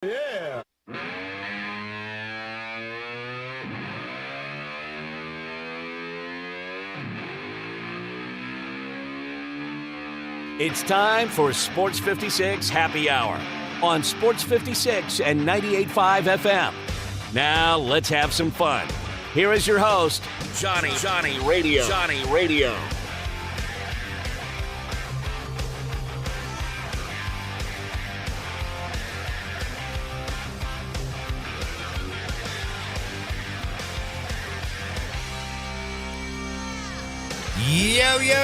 Yeah. It's time for Sports 56 Happy Hour on Sports 56 and 98.5 FM. Now let's have some fun. Here is your host, Johnny Radio.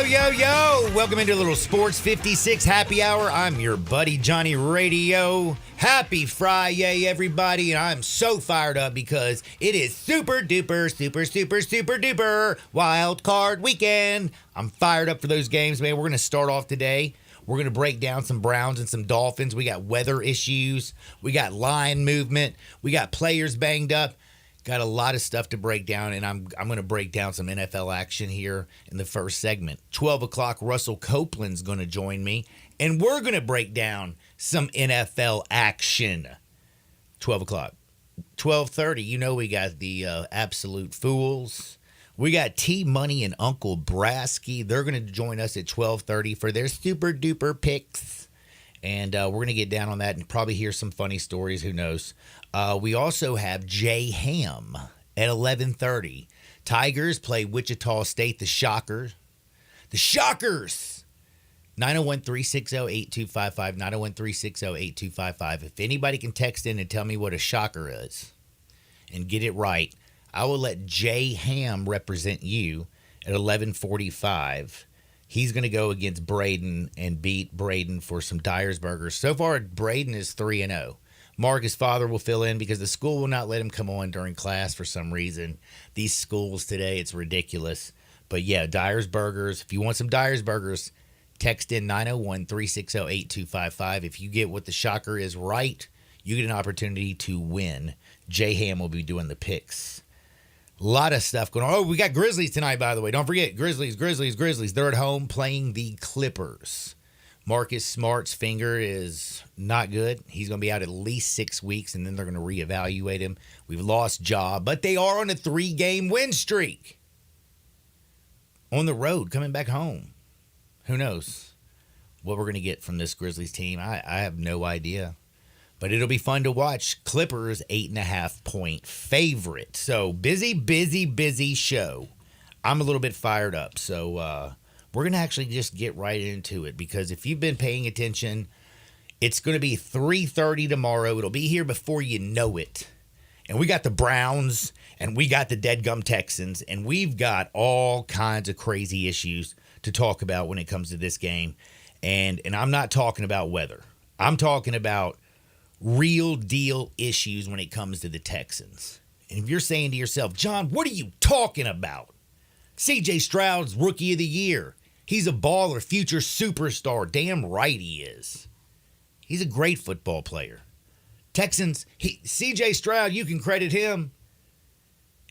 Yo. Welcome into a little Sports 56 Happy Hour. I'm your buddy Johnny Radio. Happy Friday, everybody. And I'm so fired up because it is super duper wild card weekend. I'm fired up for those games, man. We're going to start off today. We're going to break down some Browns and some Dolphins. We got weather issues. We got line movement. We got players banged up. Got a lot of stuff to break down, and I'm going to break down some NFL action here in the first segment. 12 o'clock, Russell Copeland's going to join me, and we're going to break down some NFL action. 12 o'clock. 12:30, you know we got the Absolute Fools. We got T-Money and Uncle Brasky. They're going to join us at 12:30 for their super-duper picks. And we're going to get down on that and probably hear some funny stories. Who knows? We also have Jay Ham at 11:30. Tigers play Wichita State, the Shockers. The Shockers! 901-360-8255. 901-360-8255. If anybody can text in and tell me what a shocker is and get it right, I will let Jay Ham represent you at 11:45. He's going to go against Braden and beat Braden for some Dyer's Burgers. So far, Braden is 3-0. Mark, his father, will fill in because the school will not let him come on during class for some reason. These schools today, it's ridiculous. But yeah, Dyer's Burgers. If you want some Dyer's Burgers, text in 901-360-8255. If you get what the shocker is right, you get an opportunity to win. Jay Ham will be doing the picks. A lot of stuff going on. Oh, we got Grizzlies tonight, by the way. Don't forget, Grizzlies. They're at home playing the Clippers. Marcus Smart's finger is not good. He's going to be out at least 6 weeks, and then they're going to reevaluate him. We've lost Ja, but they are on a 3-game win streak. On the road, coming back home. Who knows what we're going to get from this Grizzlies team? I have no idea. But it'll be fun to watch. Clippers, 8.5-point favorite. So, busy show. I'm a little bit fired up. So, we're going to actually just get right into it. Because if you've been paying attention, it's going to be 3:30 tomorrow. It'll be here before you know it. And we got the Browns, and we got the Deadgum Texans. And we've got all kinds of crazy issues to talk about when it comes to this game. And I'm not talking about weather. I'm talking about real deal issues when it comes to the Texans. And if you're saying to yourself, John, what are you talking about? C.J. Stroud's Rookie of the Year. He's a baller, future superstar. Damn right he is. He's a great football player. Texans, C.J. Stroud, you can credit him.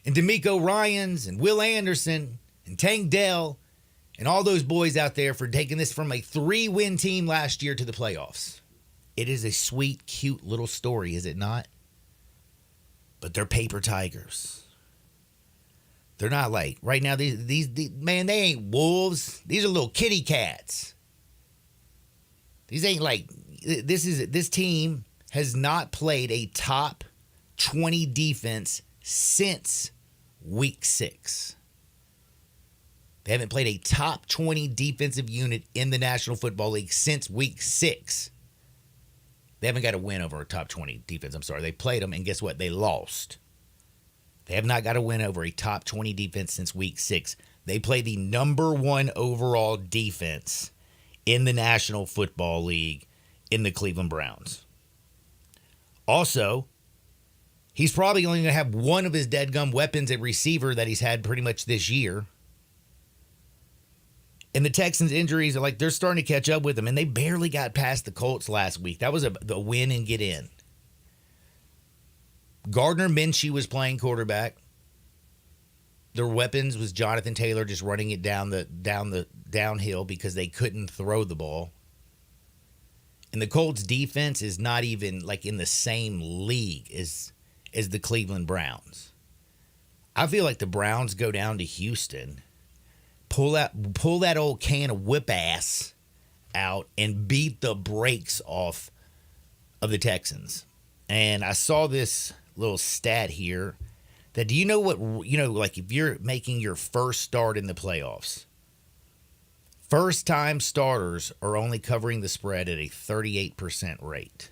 And D'Amico Ryans and Will Anderson and Tank Dell and all those boys out there for taking this from a 3-win team last year to the playoffs. It is a sweet, cute little story, is it not? But they're paper tigers. They're not like, right now, these man, they ain't wolves. These are little kitty cats. These ain't like, this team has not played a top 20 defense since week 6. They haven't played a top 20 defensive unit in the National Football League since week 6. They haven't got a win over a top 20 defense. I'm sorry. They played them, and guess what? They lost. They have not got a win over a top 20 defense since week 6. They play the number 1 overall defense in the National Football League in the Cleveland Browns. Also, he's probably only going to have one of his deadgum weapons at receiver that he's had pretty much this year. And the Texans' injuries are like, they're starting to catch up with them. And they barely got past the Colts last week. That was the win and get in. Gardner Minshew was playing quarterback. Their weapons was Jonathan Taylor just running it downhill because they couldn't throw the ball. And the Colts defense is not even like in the same league as the Cleveland Browns. I feel like the Browns go down to Houston, pull that old can of whip ass out and beat the brakes off of the Texans. And I saw this little stat here that, do you know what, like if you're making your first start in the playoffs, first time starters are only covering the spread at a 38% rate.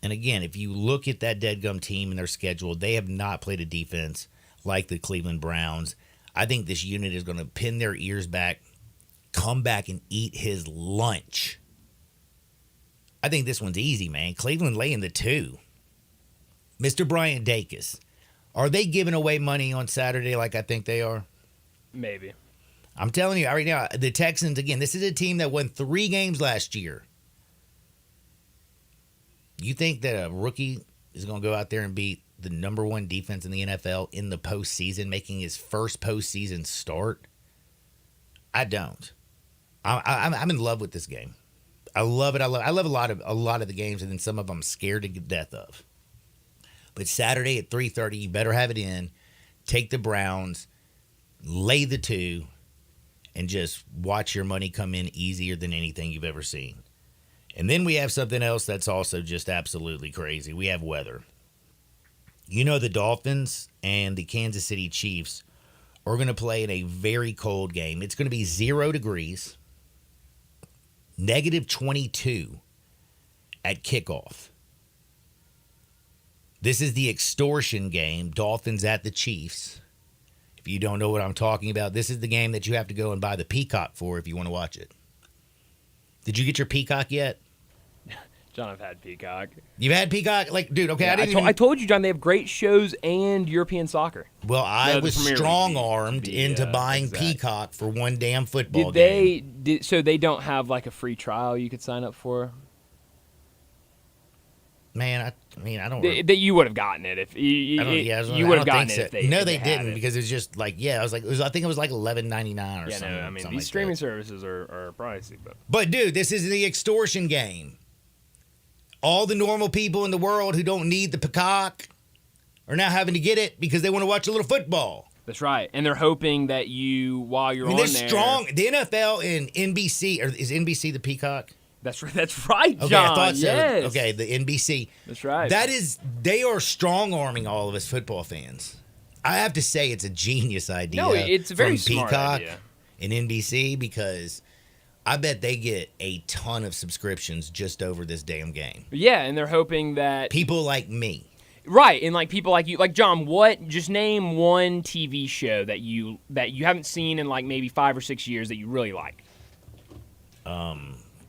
And again, if you look at that deadgum team and their schedule, they have not played a defense like the Cleveland Browns. I think this unit is going to pin their ears back, come back and eat his lunch. I think this one's easy, man. Cleveland laying the 2. Mr. Brian Dacus, are they giving away money on Saturday like I think they are? Maybe. I'm telling you right now, the Texans, again, this is a team that won 3 games last year. You think that a rookie is going to go out there and beat the number 1 defense in the NFL in the postseason, making his first postseason start? I don't. I'm in love with this game. I love it. I love a lot of the games, and then some of them I'm scared to death of. But Saturday at 3:30, you better have it in. Take the Browns, lay the 2, and just watch your money come in easier than anything you've ever seen. And then we have something else that's also just absolutely crazy. We have weather. You know, the Dolphins and the Kansas City Chiefs are going to play in a very cold game. It's going to be 0 degrees, negative 22 at kickoff. This is the extortion game, Dolphins at the Chiefs. If you don't know what I'm talking about, this is the game that you have to go and buy the Peacock for if you want to watch it. Did you get your Peacock yet? John, I've had Peacock. You've had Peacock? Like, dude, okay, Yeah, I told you, John, they have great shows and European soccer. Well, I was strong-armed into buying Peacock for one damn football game. So they don't have, like, a free trial you could sign up for? Man, I don't. That you would have gotten it if you would have gotten it. If they didn't, because it's just like, I think it was like $11.99 or something. No, I mean, these streaming services are pricey, but dude, this is the extortion game. All the normal people in the world who don't need the Peacock are now having to get it because they want to watch a little football. That's right, and they're hoping that while you're on there, strong. The NFL and NBC, or is NBC the Peacock? That's right, John. Okay, I thought so. Yes. Okay, the NBC. That's right. They are strong-arming all of us football fans. I have to say it's a genius idea. No, it's a very smart Peacock idea. And NBC, because I bet they get a ton of subscriptions just over this damn game. Yeah, and they're hoping that people like me. Right, and like people like you, like John. Just name one TV show that you haven't seen in like maybe 5 or 6 years that you really like.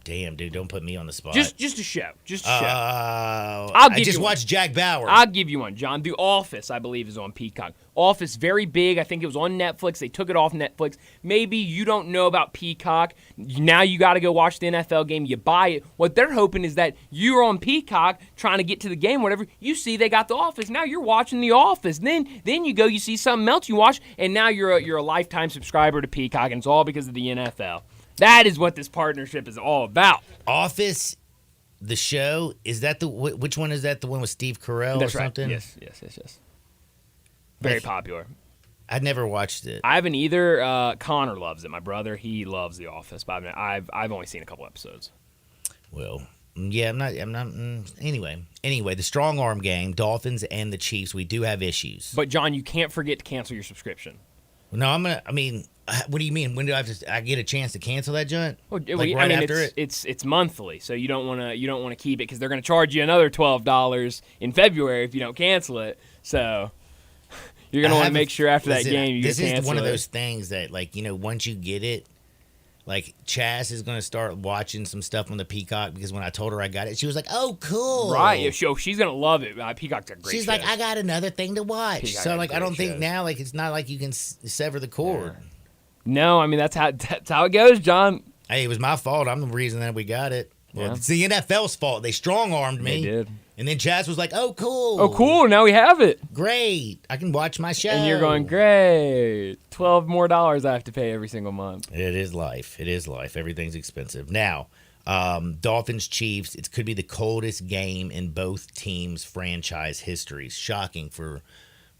Damn, dude, don't put me on the spot. Just a show. Just a show. I just watched Jack Bauer. I'll give you one, John. The Office, I believe, is on Peacock. Office, very big. I think it was on Netflix. They took it off Netflix. Maybe you don't know about Peacock. Now you got to go watch the NFL game. You buy it. What they're hoping is that you're on Peacock trying to get to the game, whatever. You see they got The Office. Now you're watching The Office. Then you go, you see something else you watch, and now you're a lifetime subscriber to Peacock, and it's all because of the NFL. That is what this partnership is all about. Office, the show, is that which one is that? The one with Steve Carell That's or something? Right. Yes. Very popular. I'd never watched it. I haven't either. Connor loves it. My brother, he loves The Office, but I've only seen a couple episodes. Well, yeah, I'm not. Anyway, the strong arm game, Dolphins and the Chiefs, we do have issues. But John, you can't forget to cancel your subscription. No, what do you mean? When do I get a chance to cancel that joint? Well, it's monthly, so you don't want to keep it because they're going to charge you another $12 in February if you don't cancel it. So you're going to want to make sure after that game you cancel it. This is one of those things that, like, once you get it, like, Chaz is going to start watching some stuff on the Peacock because when I told her I got it, she was like, "Oh, cool!" Right? Yeah, she's going to love it. Peacock's a great. She's like, "I got another thing to watch." Peacock, so, like, I don't think now, like, it's not like you can sever the cord. Yeah. No, I mean that's how it goes, John. Hey, it was my fault. I'm the reason that we got it. Well, it's the NFL's fault. They strong-armed me. They did. And then Chaz was like, "Oh, cool. Oh, cool. Now we have it. Great. I can watch my show." And you're going, great. $12 more I have to pay every single month. It is life. Everything's expensive. Now, Dolphins Chiefs. It could be the coldest game in both teams' franchise histories. Shocking for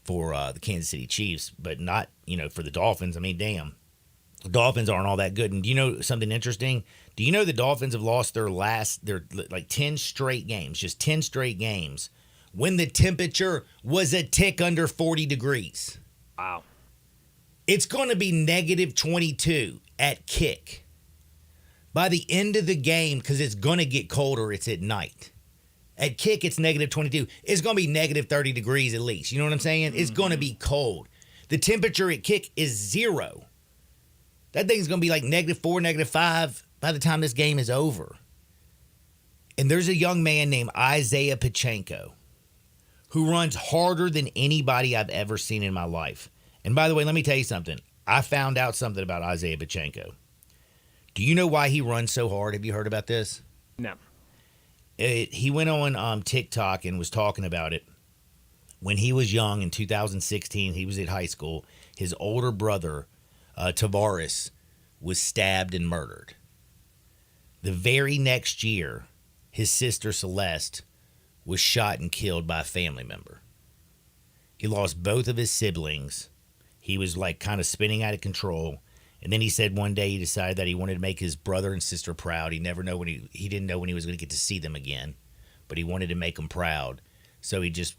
the Kansas City Chiefs, but not for the Dolphins. I mean, damn, the Dolphins aren't all that good. And do you know something interesting? Do you know the Dolphins have lost their like 10 straight games, just 10 straight games, when the temperature was a tick under 40 degrees? Wow. It's going to be negative 22 at kick. By the end of the game, because it's going to get colder, it's at night. At kick, it's negative 22. It's going to be negative 30 degrees at least. You know what I'm saying? It's going to be cold. The temperature at kick is 0. That thing's going to be like -4, -5 by the time this game is over. And there's a young man named Isaiah Pacheco who runs harder than anybody I've ever seen in my life. And by the way, let me tell you something. I found out something about Isaiah Pacheco. Do you know why he runs so hard? Have you heard about this? No. He went on TikTok and was talking about it. When he was young in 2016, he was at high school. His older brother, Tavares, was stabbed and murdered. The very next year, his sister Celeste was shot and killed by a family member. He lost both of his siblings. He was like kind of spinning out of control. And then he said one day he decided that he wanted to make his brother and sister proud. He didn't know when he was going to get to see them again, but he wanted to make them proud. So he just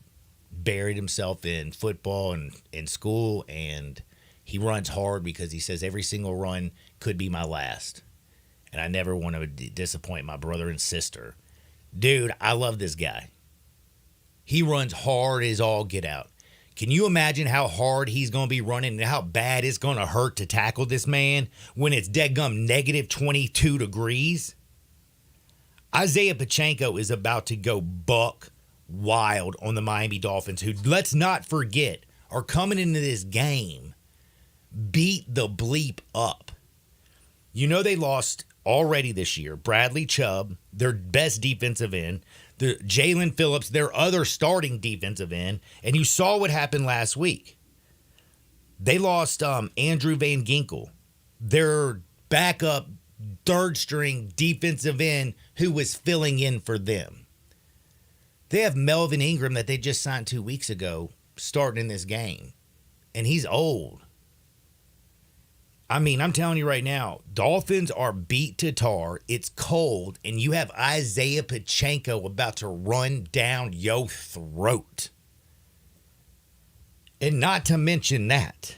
buried himself in football and in school, and he runs hard because he says every single run could be my last. And I never want to disappoint my brother and sister. Dude, I love this guy. He runs hard as all get out. Can you imagine how hard he's going to be running and how bad it's going to hurt to tackle this man when it's deadgum negative 22 degrees? Isaiah Pacheco is about to go buck wild on the Miami Dolphins, who, let's not forget, are coming into this game beat the bleep up. You know they lost already this year. Bradley Chubb, their best defensive end. Jalen Phillips, their other starting defensive end, and you saw what happened last week. They lost Andrew Van Ginkel, their backup third-string defensive end who was filling in for them. They have Melvin Ingram that they just signed 2 weeks ago starting in this game, and he's old. I mean, I'm telling you right now, Dolphins are beat to tar. It's cold, and you have Isaiah Pacheco about to run down your throat. And not to mention that,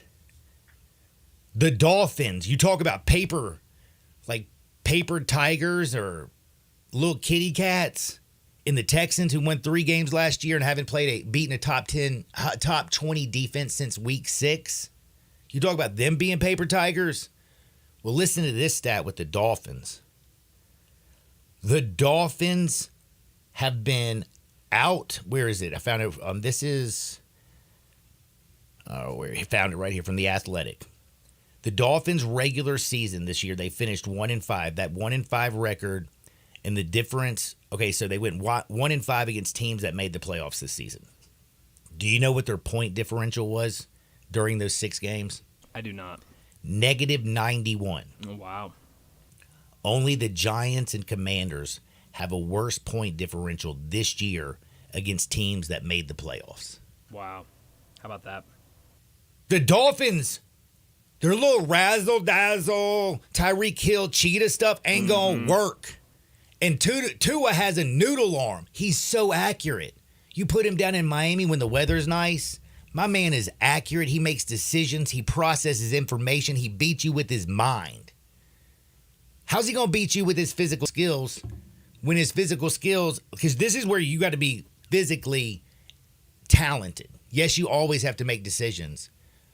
the Dolphins, you talk about paper tigers or little kitty cats, in the Texans, who won 3 games last year and haven't beaten a top 20 defense since week 6. You talk about them being paper tigers? Well, listen to this stat with the Dolphins. The Dolphins have been out. Where is it? I found it. I found it right here from The Athletic. The Dolphins' regular season this year, they finished 1-5. That 1-5 record and the difference. Okay, so they went 1-5 against teams that made the playoffs this season. Do you know what their point differential was during those 6 games? I do not. Negative 91. Oh, wow. Only the Giants and Commanders have a worse point differential this year against teams that made the playoffs. Wow. How about that? The Dolphins, their little razzle-dazzle, Tyreek Hill cheetah stuff ain't going to work. And Tua has a noodle arm. He's so accurate. You put him down in Miami when the weather's nice. My man is accurate. He makes decisions. He processes information. He beats you with his mind. How's he going to beat you with his physical skills when his physical skills, because this is where you got to be physically talented. Yes, you always have to make decisions,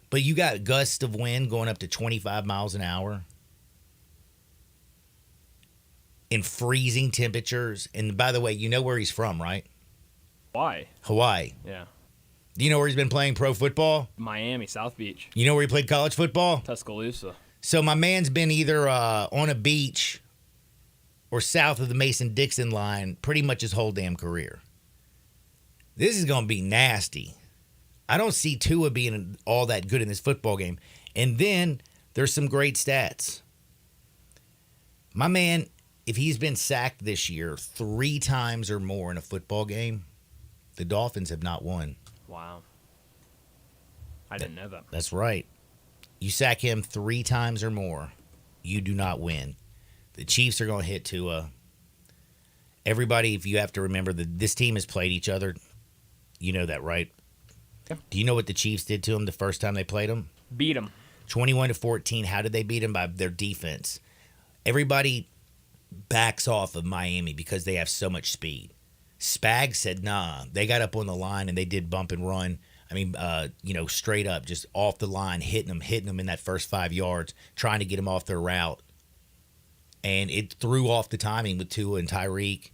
but you got gusts of wind going up to 25 miles an hour in freezing temperatures. And by the way, you know where he's from, right? Why? Hawaii. Yeah. Do you know where he's been playing pro football? Miami, South Beach. You know where he played college football? Tuscaloosa. So my man's been either on a beach or south of the Mason-Dixon line pretty much his whole damn career. This is going to be nasty. I don't see Tua being all that good in this football game. And then there's some great stats. My man if he's been sacked this year 3 times or more in a football game, the Dolphins have not won. Wow. I didn't know that. That's right. You sack him 3 times or more, you do not win. The Chiefs are going to hit Tua. Everybody, if you have to remember that this team has played each other, you know that, right? Yeah. Do you know what the Chiefs did to them the first time they played them? Beat them. 21-14. How did they beat them? By their defense. Everybody backs off of Miami because they have so much speed. Spags said, nah. They got up on the line and they did bump and run. I mean, straight up, just off the line, hitting them in that first 5 yards, trying to get them off their route. And it threw off the timing with Tua and Tyreek.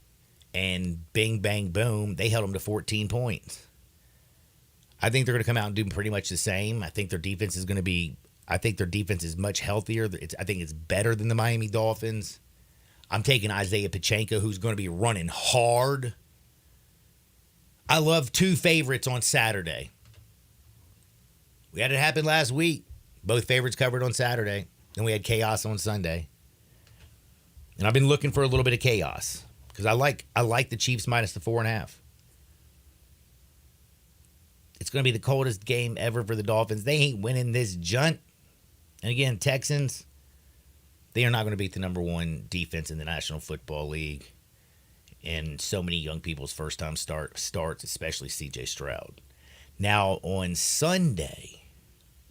And bing, bang, boom, they held them to 14 points. I think they're going to come out and do pretty much the same. I think their defense is much healthier. I think it's better than the Miami Dolphins. I'm taking Isaiah Pacheco, who's going to be running hard. I love 2 favorites on Saturday. We had it happen last week. Both favorites covered on Saturday. Then we had chaos on Sunday. And I've been looking for a little bit of chaos because I like the Chiefs minus the 4.5. It's going to be the coldest game ever for the Dolphins. They ain't winning this junt. And again, Texans, they are not going to beat the number 1 defense in the National Football League. And so many young people's first-time starts, especially C.J. Stroud. Now, on Sunday,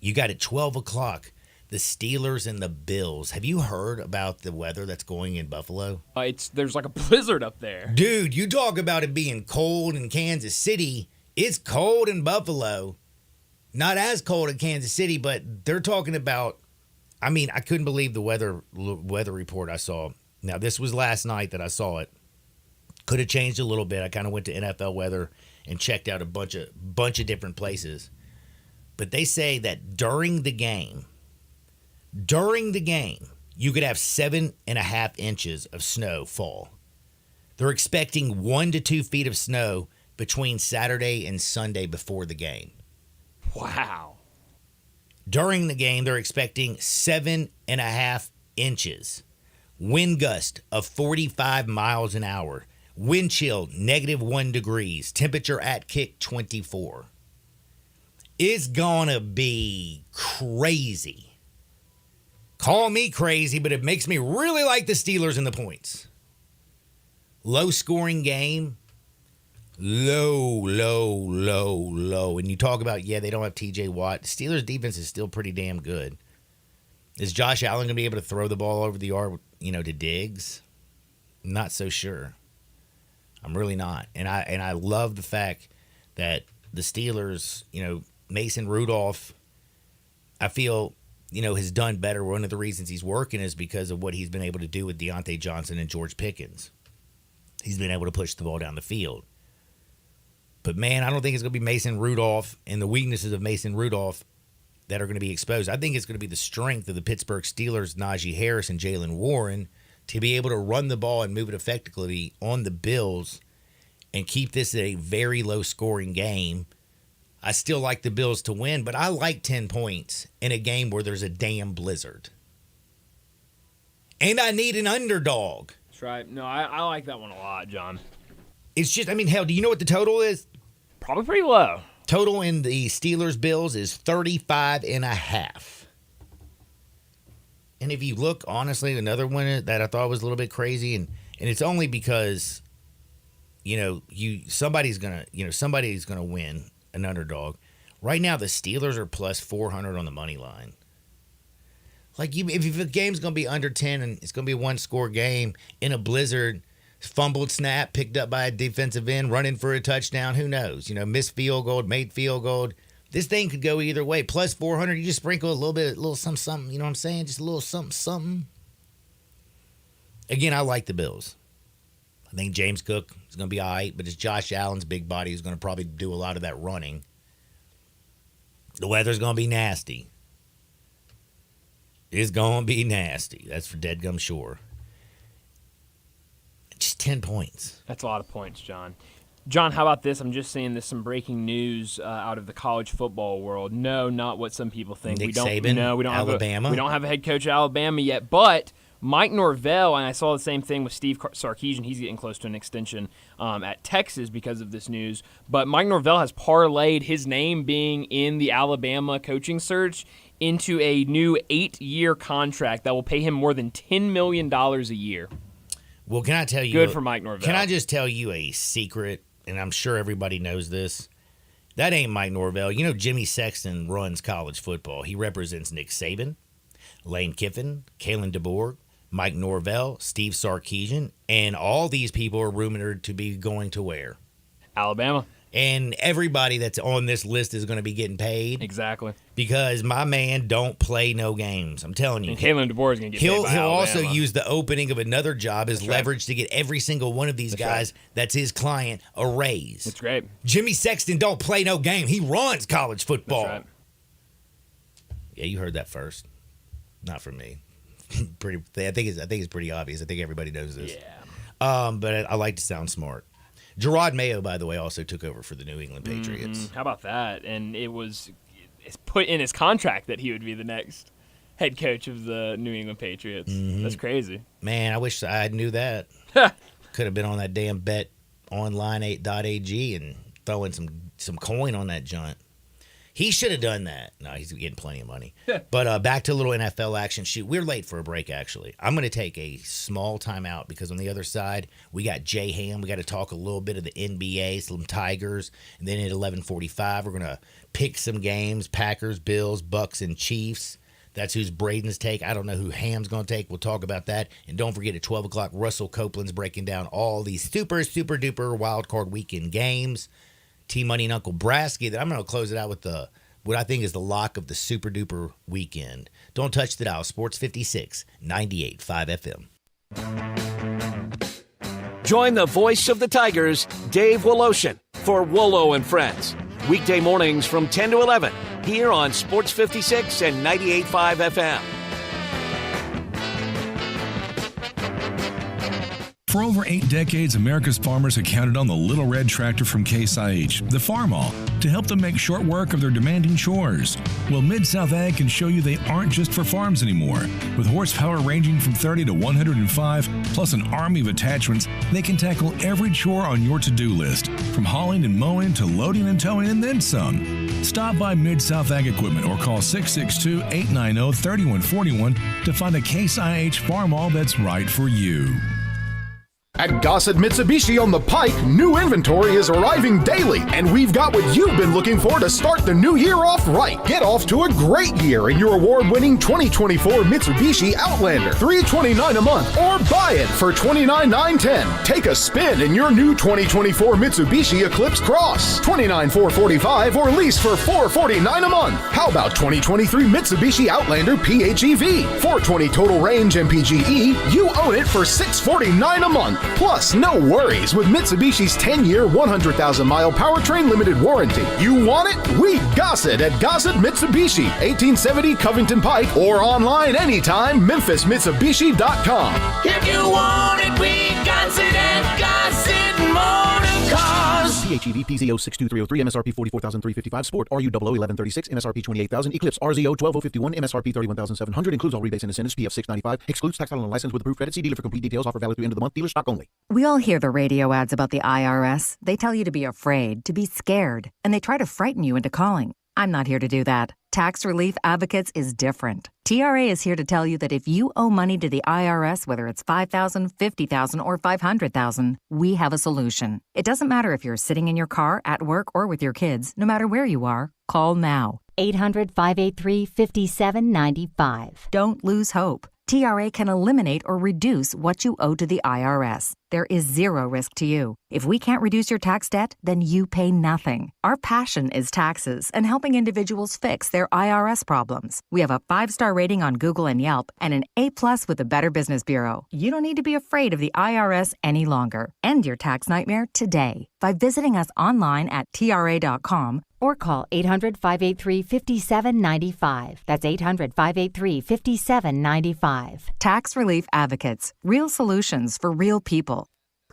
you got at 12 o'clock, the Steelers and the Bills. Have you heard about the weather that's going in Buffalo? There's like a blizzard up there. Dude, you talk about it being cold in Kansas City. It's cold in Buffalo. Not as cold in Kansas City, but they're talking about, I couldn't believe the weather report I saw. Now, this was last night that I saw it. Could have changed a little bit. I kind of went to NFL weather and checked out a bunch of different places. But they say that during the game, you could have 7.5 inches of snow fall. They're expecting 1 to 2 feet of snow between Saturday and Sunday before the game. Wow. During the game, they're expecting 7.5 inches. Wind gust of 45 miles an hour. Wind chill, -1 degrees. Temperature at kick, 24. It's gonna be crazy. Call me crazy, but it makes me really like the Steelers and the points. Low scoring game. Low. And you talk about, they don't have TJ Watt. The Steelers defense is still pretty damn good. Is Josh Allen going to be able to throw the ball over the yard, to Diggs? Not so sure. I'm really not. And I love the fact that the Steelers, Mason Rudolph, I feel, has done better. One of the reasons he's working is because of what he's been able to do with Deontay Johnson and George Pickens. He's been able to push the ball down the field. But, man, I don't think it's going to be Mason Rudolph and the weaknesses of Mason Rudolph that are going to be exposed. I think it's going to be the strength of the Pittsburgh Steelers, Najee Harris and Jaylen Warren, to be able to run the ball and move it effectively on the Bills and keep this a very low-scoring game. I still like the Bills to win, but I like 10 points in a game where there's a damn blizzard. And I need an underdog. That's right. No, I like that one a lot, John. It's just, hell, do you know what the total is? Probably pretty low. Total in the Steelers-Bills is 35.5. And if you look, honestly, another one that I thought was a little bit crazy, and it's only because, somebody's gonna win, an underdog. Right now, the Steelers are plus 400 on the money line. Like, if the game's gonna be under 10 and it's gonna be a one-score game in a blizzard, fumbled snap, picked up by a defensive end, running for a touchdown, who knows? Missed field goal, made field goal. This thing could go either way. Plus 400, you just sprinkle a little something, you know what I'm saying? Just a little something. Again, I like the Bills. I think James Cook is going to be all right, but it's Josh Allen's big body who's going to probably do a lot of that running. The weather's going to be nasty. It's going to be nasty. That's for deadgum sure. Just 10 points. That's a lot of points, John. John, how about this? I'm just seeing this some breaking news out of the college football world. No, not what some people think. Nick Saban, we don't Alabama. We don't have a head coach at Alabama yet, but Mike Norvell, and I saw the same thing with Steve Sarkisian. He's getting close to an extension at Texas because of this news. But Mike Norvell has parlayed his name being in the Alabama coaching search into a new 8-year contract that will pay him more than $10 million a year. Well, can I tell you? Good for Mike Norvell. Can I just tell you a secret? And I'm sure everybody knows this. That ain't Mike Norvell. You know, Jimmy Sexton runs college football. He represents Nick Saban, Lane Kiffin, Kalen DeBoer, Mike Norvell, Steve Sarkisian, and all these people are rumored to be going to where? Alabama. And everybody that's on this list is going to be getting paid. Exactly. Because my man don't play no games. I'm telling you. And Kalen DeBoer is going to get paid by He'll Alabama. also use the opening of another job as That's leverage right. to get every single one of these guys that's his client a raise. That's great. Jimmy Sexton don't play no game. He runs college football. That's right. Yeah, you heard that first. Not from me. I think it's pretty obvious. I think everybody knows this. Yeah. But I like to sound smart. Gerard Mayo, by the way, also took over for the New England Patriots. How about that? And it's put in his contract that he would be the next head coach of the New England Patriots. That's crazy. Man, I wish I knew that. Could have been on that damn betonline8.ag and throwing some coin on that joint. He should have done that. No, he's getting plenty of money. But back to a little NFL action. Shoot, we're late for a break, actually. I'm going to take a small timeout because on the other side, we got Jay Ham. We got to talk a little bit of the NBA, some Tigers. And then at 11:45, we're going to pick some games, Packers, Bills, Bucks, and Chiefs. That's who's Braden's take. I don't know who Ham's going to take. We'll talk about that. And don't forget at 12 o'clock, Russell Copeland's breaking down all these super duper wild card weekend games. T-Money and Uncle Brasky. That I'm going to close it out with what I think is the lock of the super duper weekend. Don't touch the dial. Sports 56, 98.5 FM. Join the voice of the Tigers, Dave Woloshin, for Wolo and Friends. Weekday mornings from 10 to 11 here on Sports 56 and 98.5 FM. For over 8 decades, America's farmers have counted on the little red tractor from Case IH, the Farmall, to help them make short work of their demanding chores. Well, Mid-South Ag can show you they aren't just for farms anymore. With horsepower ranging from 30 to 105, plus an army of attachments, they can tackle every chore on your to-do list, from hauling and mowing to loading and towing and then some. Stop by Mid-South Ag Equipment or call 662-890-3141 to find a Case IH Farmall that's right for you. At Gossett Mitsubishi on the Pike, new inventory is arriving daily, and we've got what you've been looking for to start the new year off right. Get off to a great year in your award-winning 2024 Mitsubishi Outlander, $329 a month, or buy it for $29,910. Take a spin in your new 2024 Mitsubishi Eclipse Cross, $29,445, or lease for $449 a month. How about 2023 Mitsubishi Outlander PHEV, $420 total range MPGe? You own it for $649 a month. Plus, no worries with Mitsubishi's 10-year, 100,000-mile powertrain limited warranty. You want it? We Gossett at Gossett Mitsubishi, 1870 Covington Pike, or online anytime, memphismitsubishi.com. If you want it, we Gossett at Gossett Motor Cars. PHEV PZ062,303 MSRP 44,355 Sport RU 001136 MSRP 28,000 Eclipse RZO 12051 MSRP 31,700 includes all rebates and incentives PF 695 excludes tax title and license with approved credit. See dealer for complete details. Offer valid through end of the month. Dealer stock only. We all hear the radio ads about the IRS. They tell you to be afraid, to be scared, and they try to frighten you into calling. I'm not here to do that. Tax Relief Advocates is different. TRA is here to tell you that if you owe money to the IRS, whether it's $5,000, $50,000, or $500,000, we have a solution. It doesn't matter if you're sitting in your car, at work, or with your kids. No matter where you are, call now. 800-583-5795. Don't lose hope. TRA can eliminate or reduce what you owe to the IRS. There is zero risk to you. If we can't reduce your tax debt, then you pay nothing. Our passion is taxes and helping individuals fix their IRS problems. We have a 5-star rating on Google and Yelp and an A+ with the Better Business Bureau. You don't need to be afraid of the IRS any longer. End your tax nightmare today by visiting us online at TRA.com or call 800-583-5795. That's 800-583-5795. Tax Relief Advocates. Real solutions for real people.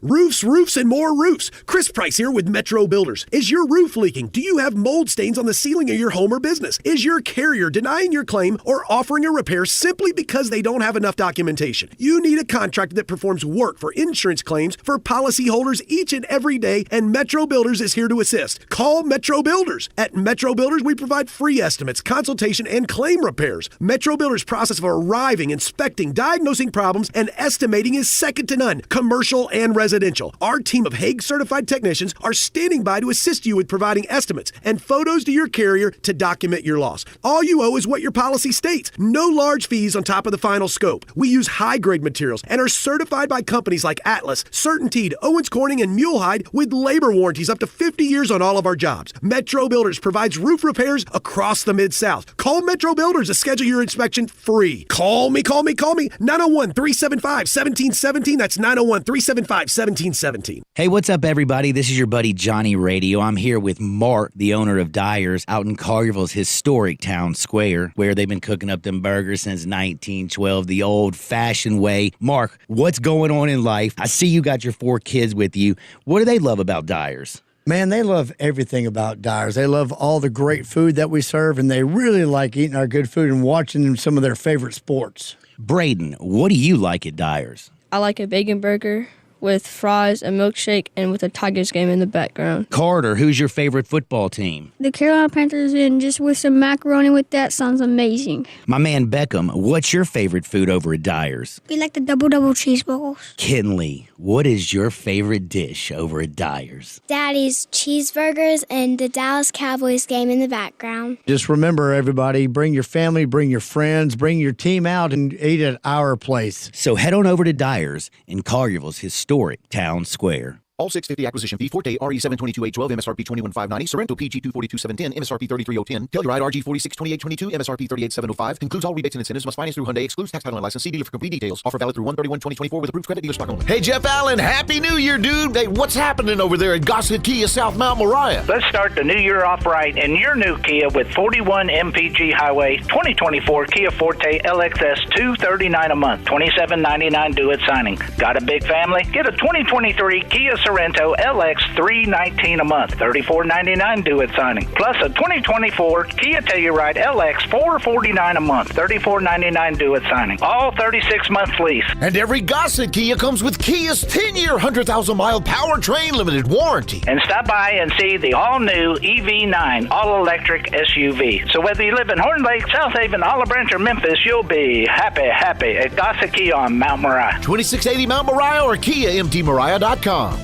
Roofs, roofs, and more roofs. Chris Price here with Metro Builders. Is your roof leaking? Do you have mold stains on the ceiling of your home or business? Is your carrier denying your claim or offering a repair simply because they don't have enough documentation? You need a contractor that performs work for insurance claims for policyholders each and every day, and Metro Builders is here to assist. Call Metro Builders. At Metro Builders, we provide free estimates, consultation, and claim repairs. Metro Builders' process of arriving, inspecting, diagnosing problems, and estimating is second to none, commercial and residential. Our team of Hague-certified technicians are standing by to assist you with providing estimates and photos to your carrier to document your loss. All you owe is what your policy states. No large fees on top of the final scope. We use high-grade materials and are certified by companies like Atlas, CertainTeed, Owens Corning, and Mulehide with labor warranties up to 50 years on all of our jobs. Metro Builders provides roof repairs across the Mid-South. Call Metro Builders to schedule your inspection free. Call me. 901-375-1717. That's 901-375-1717. Hey, what's up, everybody? This is your buddy Johnny Radio. I'm here with Mark, the owner of Dyer's, out in Collierville's historic town square, where they've been cooking up them burgers since 1912, the old-fashioned way. Mark, what's going on in life? I see you got your 4 kids with you. What do they love about Dyer's? Man, they love everything about Dyer's. They love all the great food that we serve, and they really like eating our good food and watching some of their favorite sports. Braden, what do you like at Dyer's? I like a bacon burger with fries, a milkshake, and with a Tigers game in the background. Carter, who's your favorite football team? The Carolina Panthers, and just with some macaroni with that sounds amazing. My man Beckham, what's your favorite food over at Dyer's? We like the double cheeseburgers. Kinley, what is your favorite dish over at Dyer's? Daddy's cheeseburgers and the Dallas Cowboys game in the background. Just remember, everybody, bring your family, bring your friends, bring your team out and eat at our place. So head on over to Dyer's in Collierville's historic town square. All 650 acquisition fee, Forte RE722-812, MSRP 21590, Sorrento PG 242-710, MSRP 33010, Telluride RG 462822, MSRP 38705, includes all rebates and incentives, must finance through Hyundai, excludes tax title and license. See dealer for complete details. Offer valid through 1/31/2024 with approved credit, dealer stock only. Hey, Jeff Allen, Happy New Year, dude. Hey, what's happening over there at Gossett Kia South Mount Moriah? Let's start the new year off right in your new Kia with 41 MPG Highway 2024 Kia Forte LXS $239 a month, $27.99 due at signing. Got a big family? Get a 2023 Kia Sorrento LX $319 a month, $34.99 due at signing. Plus a 2024 Kia Telluride LX $449 a month, $34.99 due at signing. All 36 months lease. And every Gossett Kia comes with Kia's 10-year, 100,000-mile powertrain limited warranty. And stop by and see the all-new EV9 all-electric SUV. So whether you live in Horn Lake, South Haven, Olive Branch, or Memphis, you'll be happy at Gossett Kia on Mount Moriah. 2680 Mount Moriah or KiaMTMoriah.com.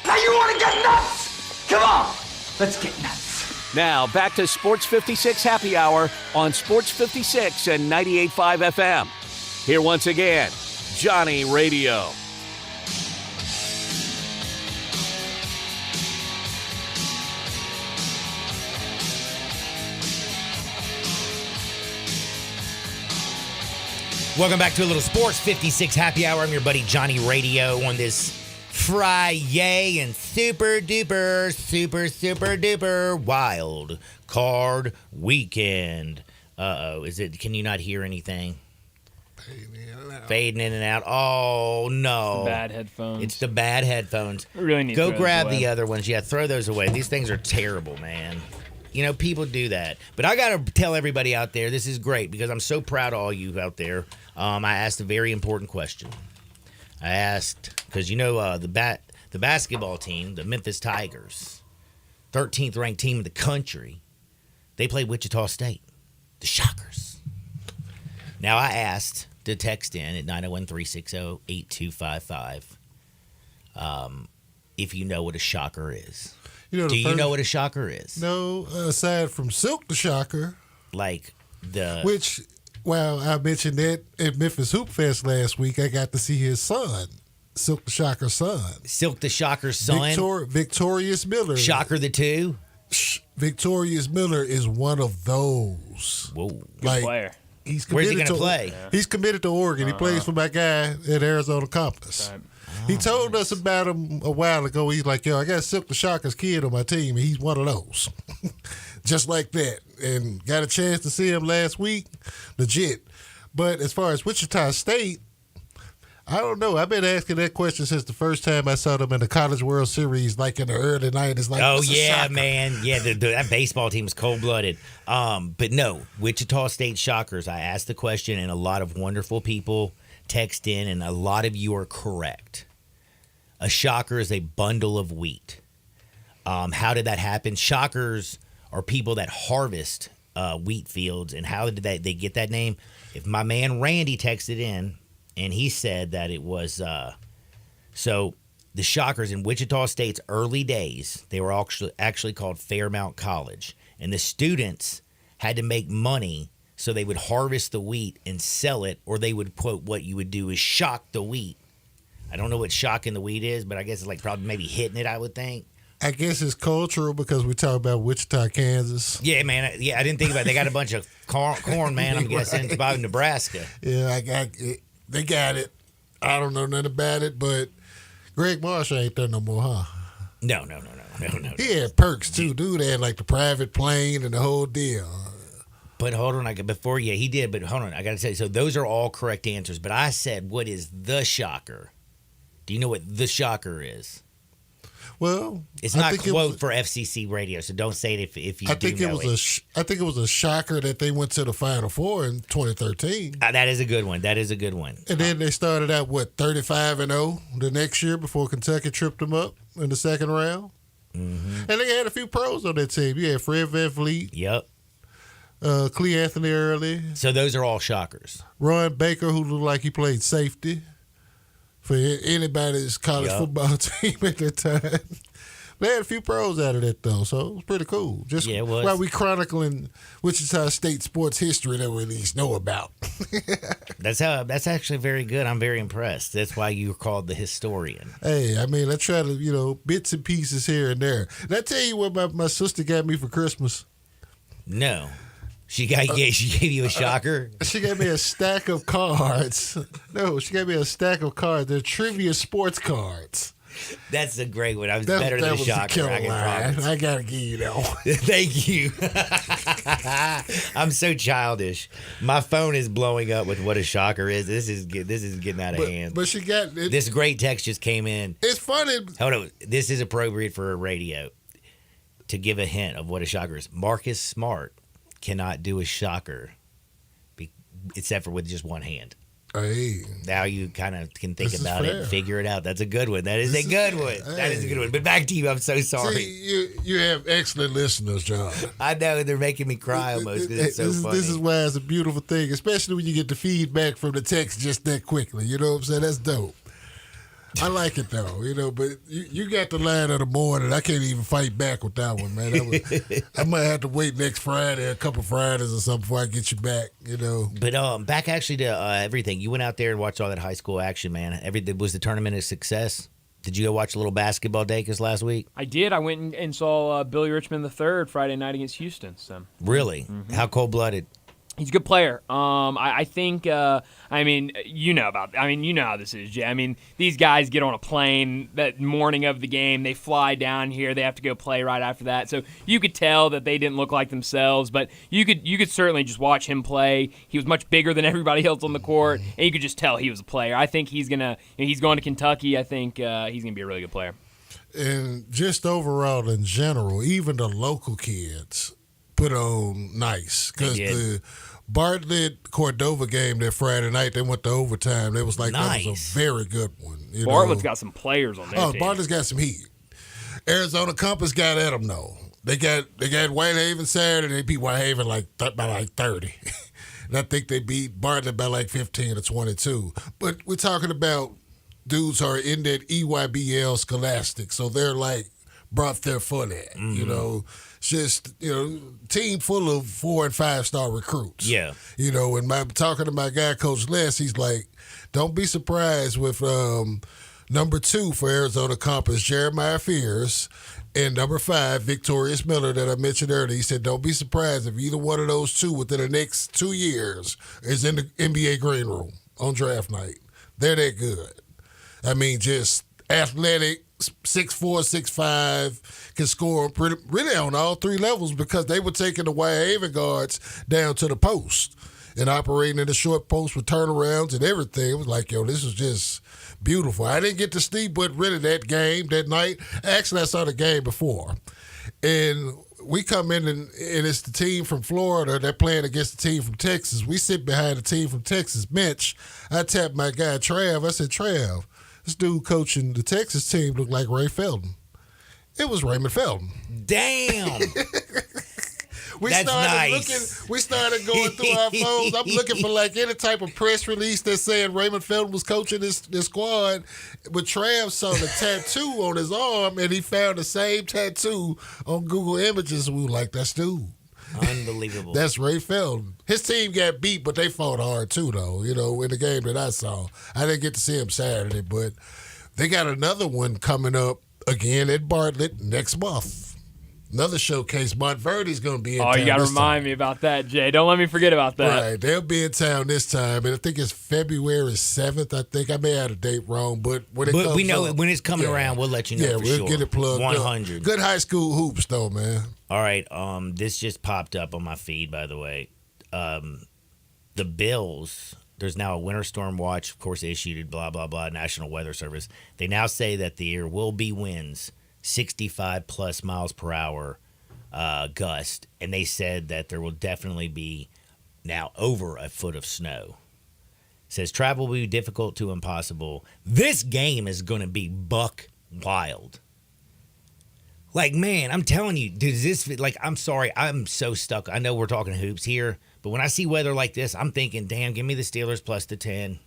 Now you want to get nuts? Come on, let's get nuts. Now back to Sports 56 Happy Hour on Sports 56 and 98.5 FM. Here once again, Johnny Radio. Welcome back to a little Sports 56 Happy Hour. I'm your buddy Johnny Radio on this Friday and super duper wild card weekend. Can you not hear anything? Fading in and out. Oh, no. It's the bad headphones. It's the bad headphones. I really need to Go throw grab those away. the other ones. Yeah, throw those away. These things are terrible, man. You know, people do that. But I got to tell everybody out there, this is great because I'm so proud of all you out there. I asked a very important question. I asked, because you know the basketball team, the Memphis Tigers, 13th ranked team in the country, they play Wichita State, the Shockers. Now I asked to text in at 901-360-8255 if you know what a shocker is. Do you know what a shocker is? No, aside from Silk the Shocker. Like the... Which, well, I mentioned that at Memphis Hoop Fest last week. I got to see his son, Silk the Shocker's son. Silk the Shocker's son? Victorious Miller. Shocker the two? Victorious Miller is one of those. Whoa. Good player. Where's he going to play? He's committed to Oregon. He plays for my guy at Arizona Compass. Right. He told us about him a while ago. He's like, yo, I got Silk the Shocker's kid on my team, and he's one of those. Just like that. And got a chance to see him last week. Legit. But as far as Wichita State, I don't know. I've been asking that question since the first time I saw them in the College World Series, like in the early 90s. Like, oh, yeah, man. Yeah, that baseball team is cold-blooded. But no, Wichita State Shockers, I asked the question, and a lot of wonderful people text in, and a lot of you are correct. A shocker is a bundle of wheat. How did that happen? Shockers are people that harvest wheat fields, and how did they get that name? If my man Randy texted in, and he said that it was so the Shockers in Wichita State's early days, they were actually called Fairmount College, and the students had to make money, so they would harvest the wheat and sell it, or they would, quote, what you would do is shock the wheat. I don't know what shocking the wheat is, but I guess it's like probably maybe hitting it, I would think. I guess it's cultural because we talk about Wichita, Kansas. Yeah, man. Yeah, I didn't think about it. They got a bunch of corn, man. I'm guessing. It's about Nebraska. Yeah, they got it. I don't know nothing about it, but Greg Marshall ain't there no more, huh? No. He had perks, too, dude. They had, like, the private plane and the whole deal. But hold on, he did, but hold on. I got to tell you, so those are all correct answers. But I said, what is the shocker? Do you know what the shocker is? Well, it's not quote for FCC radio, so don't say it if you do know it. I think it was a shocker that they went to the Final Four in 2013. That is a good one. And then they started out, 35-0 the next year before Kentucky tripped them up in the second round. Mm-hmm. And they had a few pros on that team. You had Fred VanVleet. Yep. Clee Anthony Early. So those are all shockers. Ron Baker, who looked like he played safety for anybody's college football team at that time. They had a few pros out of that, though, so it was pretty cool. Just it was. While we chronicling Wichita State sports history that we at least know about. That's actually very good. I'm very impressed. That's why you're called the historian. Hey, I mean, I try to, bits and pieces here and there. Did I tell you what my sister got me for Christmas? No. She gave you a shocker? She gave me a stack of cards. No, she gave me a stack of cards. They're trivia sports cards. That's a great one. I was better than a shocker. I got to give you that one. Thank you. I'm so childish. My phone is blowing up with what a shocker is. This is getting out of hand. But she got it. This great text just came in. It's funny. Hold on. This is appropriate for a radio to give a hint of what a shocker is. Marcus Smart cannot do a shocker except for with just one hand. Hey. Now you kind of can think about it and figure it out. That's a good one. That is a good one. That is a good one. But back to you. I'm so sorry. See, you have excellent listeners, John. I know. They're making me cry almost. It's so funny. This is why it's a beautiful thing, especially when you get the feedback from the text just that quickly. You know what I'm saying? That's dope. I like it, though, but you got the line of the morning. I can't even fight back with that one, man. I might have to wait next Friday, a couple Fridays or something before I get you back, But back actually to everything. You went out there and watched all that high school action, man. Was the tournament a success? Did you go watch a little basketball Dacus last week? I did. I went and saw Billy Richmond III Friday night against Houston. So. Really? Mm-hmm. How cold-blooded? He's a good player. I think, you know how this is, Jay. I mean, these guys get on a plane that morning of the game. They fly down here. They have to go play right after that. So you could tell that they didn't look like themselves, but you could certainly just watch him play. He was much bigger than everybody else on the court, and you could just tell he was a player. I think he's going to Kentucky. I think he's going to be a really good player. And just overall in general, even the local kids put on nice because the Bartlett Cordova game that Friday night, they went to overtime. It was like That was a very good one. Bartlett's got some players on their team. Bartlett's got some heat. Arizona Compass got at them though. They got Whitehaven Saturday. They beat Whitehaven by 30. And I think they beat Bartlett by 15 or 22. But we're talking about dudes who are in that EYBL Scholastic, so they're brought their foot at, mm-hmm. Just, team full of 4- and 5-star recruits. Yeah. And talking to my guy, Coach Les, he's like, don't be surprised with number 2 for Arizona Compass, Jeremiah Fears, and number 5, Victorious Miller that I mentioned earlier. He said, don't be surprised if either one of those two within the next 2 years is in the NBA green room on draft night. They're that good. I mean, just athletic, 6'4", 6'5", can score really on all 3 levels because they were taking the Whitehaven guards down to the post. and operating in the short post with turnarounds and everything. It was like, yo, this was just beautiful. I didn't get to see but really that game that night. Actually, I saw the game before. And we come in and it's the team from Florida. They're playing against the team from Texas. We sit behind the team from Texas bench. I tapped my guy, Trav. I said, Trav, this dude coaching the Texas team looked like Ray Felton. It was Raymond Felton. Damn. That's nice. We started going through our phones. I'm looking for like any type of press release that's saying Raymond Felton was coaching this squad. But Trav saw the tattoo on his arm, and he found the same tattoo on Google Images. We were like, that's dude. Unbelievable. That's Ray Felton. His team got beat, but they fought hard too, though. You know, in the game that I saw. I didn't get to see him Saturday, but they got another one coming up again at Bartlett next month. Another showcase. Montverde's going to be in town. Oh, you got to remind me about that, Jay. Don't let me forget about that. Right. They'll be in town this time, and I think it's February 7th. I think I may have the date wrong, but when it comes we know up, when it's coming around, we'll let you know. Yeah, we'll get it plugged 100. up. Good high school hoops, though, man. All right. This just popped up on my feed, by the way. The Bills. There's now a winter storm watch, of course, issued. Blah blah blah. National Weather Service. They now say that there will be winds 65 plus miles per hour. Gust, and they said that there will definitely be now over a foot of snow. Says travel will be difficult to impossible. This game is going to be buck wild. Like, man, I'm telling you, does this like? I'm sorry, I'm so stuck. I know we're talking hoops here, but when I see weather like this, I'm thinking, damn, give me the Steelers plus the 10.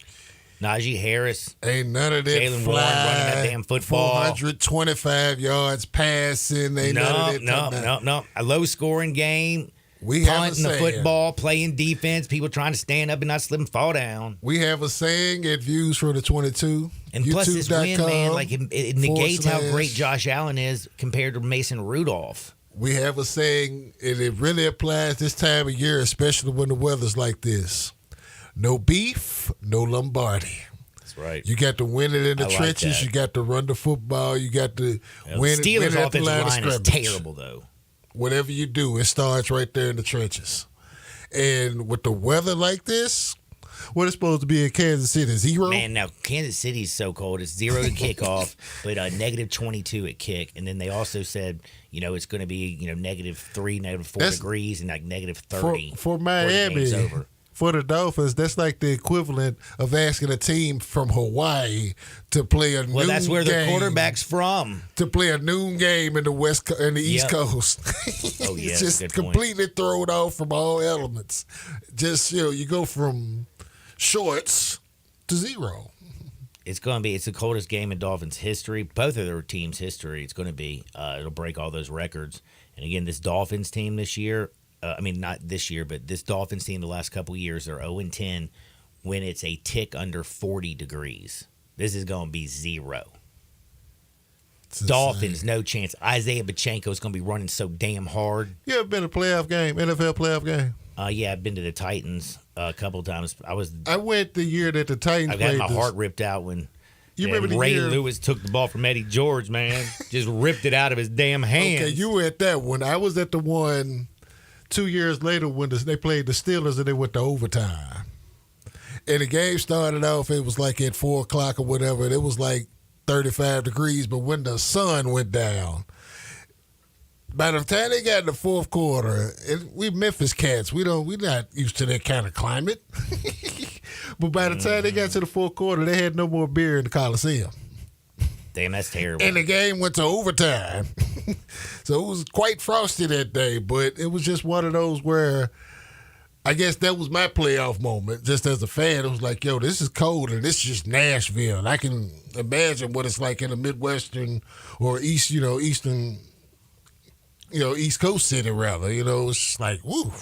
Najee Harris. Ain't none of that Jalen Warren running that damn football. 425 yards passing. Ain't none of that. No. A low-scoring game. We have punting the football, playing defense, people trying to stand up and not slip and fall down. We have a saying at Views for the 22. And plus this win, man, like it negates how great Josh Allen is compared to Mason Rudolph. We have a saying, and it really applies this time of year, especially when the weather's like this. No beef, no Lombardi. That's right. You got to win it in the trenches. Like you got to run the football. You got to win Steelers' it at the offensive line of line is scrimmage. terrible, though. Whatever you do, it starts right there in the trenches. And with the weather like this, what is supposed to be in Kansas City? 0? Man, now Kansas City's so cold. It's 0 to kickoff, but negative 22 at kick. And then they also said, it's going to be, -3, -4 degrees and like negative 30. For Miami, over. For the Dolphins, that's like the equivalent of asking a team from Hawaii to play a noon game. Well, that's where the quarterback's from. To play a noon game in the East Coast. Oh, yeah, It's just completely thrown off from all elements. Just, you go from shorts to 0. It's the coldest game in Dolphins history. Both of their teams' history. It's going to be. It'll break all those records. And again, this Dolphins team this year, not this year, but this Dolphins team the last couple of years, they're 0-10 when it's a tick under 40 degrees. This is going to be 0. Dolphins, no chance. Isaiah Pacheco is going to be running so damn hard. You ever been to a playoff game, NFL playoff game? Yeah, I've been to the Titans a couple of times. I went the year that the Titans I got played my heart ripped out when remember the Ray year Lewis took the ball from Eddie George, man. Just ripped it out of his damn hands. Okay, you were at that one. I was at the one 2 years later when they played the Steelers and they went to overtime. And the game started off, it was like at 4 o'clock or whatever, and it was like 35 degrees, but when the sun went down, by the time they got in the fourth quarter, we Memphis cats, we're not used to that kind of climate. But by the time they got to the fourth quarter, they had no more beer in the Coliseum. Damn, that's terrible. And the game went to overtime. So it was quite frosty that day, but it was just one of those where I guess that was my playoff moment. Just as a fan, it was like, yo, this is cold and this is just Nashville. And I can imagine what it's like in a Midwestern or East Coast city rather. It's just like, woo.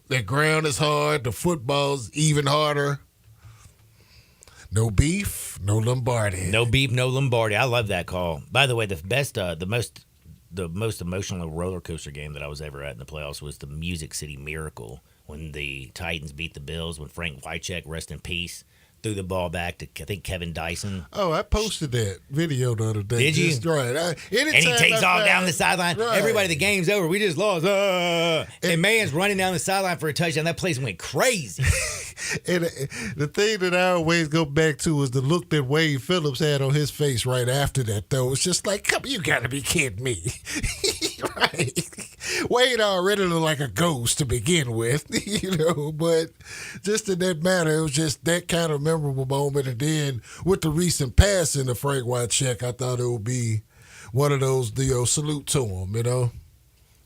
The ground is hard. The football's even harder. No beef, no Lombardi. No beef, no Lombardi. I love that call. By the way, the most emotional roller coaster game that I was ever at in the playoffs was the Music City Miracle when the Titans beat the Bills, when Frank Wycheck, rest in peace, threw the ball back to, I think, Kevin Dyson. Oh, I posted that video the other day. Did you? Just right. And he takes off down the sideline. Right. Everybody, the game's over. We just lost. And man's running down the sideline for a touchdown. That place went crazy. And the thing that I always go back to is the look that Wade Phillips had on his face right after that, though. It's just like, come, you got to be kidding me. Right. Wade already looked like a ghost to begin with, but just in that manner, it was just that kind of memorable moment. And then with the recent passing of Frank Wycheck, I thought it would be one of those, salute to him,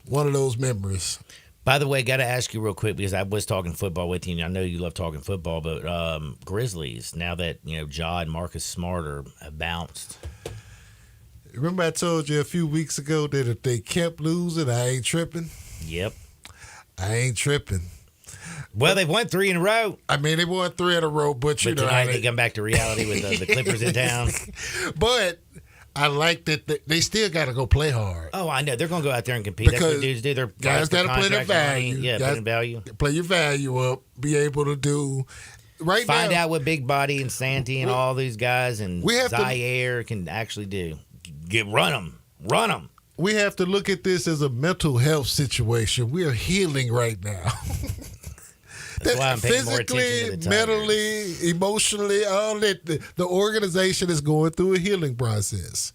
one of those memories. By the way, got to ask you real quick, because I was talking football with you, and I know you love talking football, but Grizzlies, now that, Ja and Marcus Smart have bounced. Remember I told you a few weeks ago that if they kept losing, I ain't tripping? Yep. I ain't tripping. Well, they've won 3 in a row. I mean, they won 3 in a row, but tonight they come back to reality with the Clippers in town. But I like that they still got to go play hard. Oh, I know. They're going to go out there and compete. That's what dudes do. Their guys got to play their value. Yeah, guys, play value. Play your value up. Be able to do right now. Find out what Big Body and Santi and all these guys and Zaire can actually do. Run them. We have to look at this as a mental health situation. We are healing right now. That's why I'm paying more attention to the Tigers. Mentally, emotionally, all that. The organization is going through a healing process.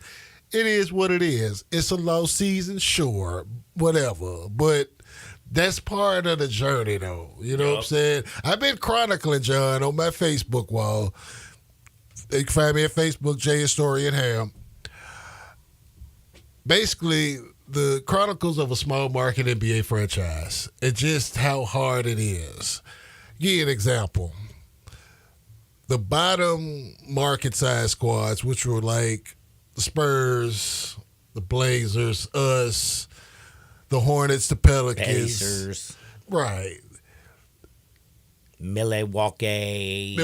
It is what it is. It's a low season, sure, whatever. But that's part of the journey, though. You know what I'm saying? I've been chronicling, John, on my Facebook wall. You can find me at Facebook, Jay Historian Ham. Basically, the chronicles of a small market NBA franchise and just how hard it is. Give you an example. The bottom market size squads, which were like the Spurs, the Blazers, us, the Hornets, the Pelicans. Pacers. Right. Milwaukee.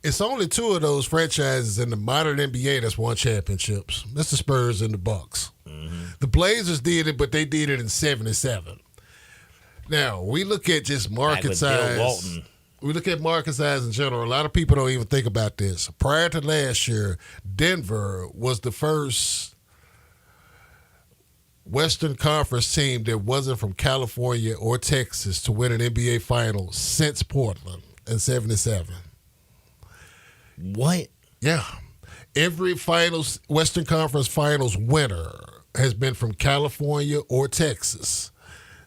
It's only 2 of those franchises in the modern NBA that's won championships. That's the Spurs and the Bucks. Mm-hmm. The Blazers did it, but they did it in 77. Now, we look at just market size. Bill Walton. We look at market size in general. A lot of people don't even think about this. Prior to last year, Denver was the first Western Conference team that wasn't from California or Texas to win an NBA final since Portland in 77. What? Yeah. Every Western Conference Finals winner has been from California or Texas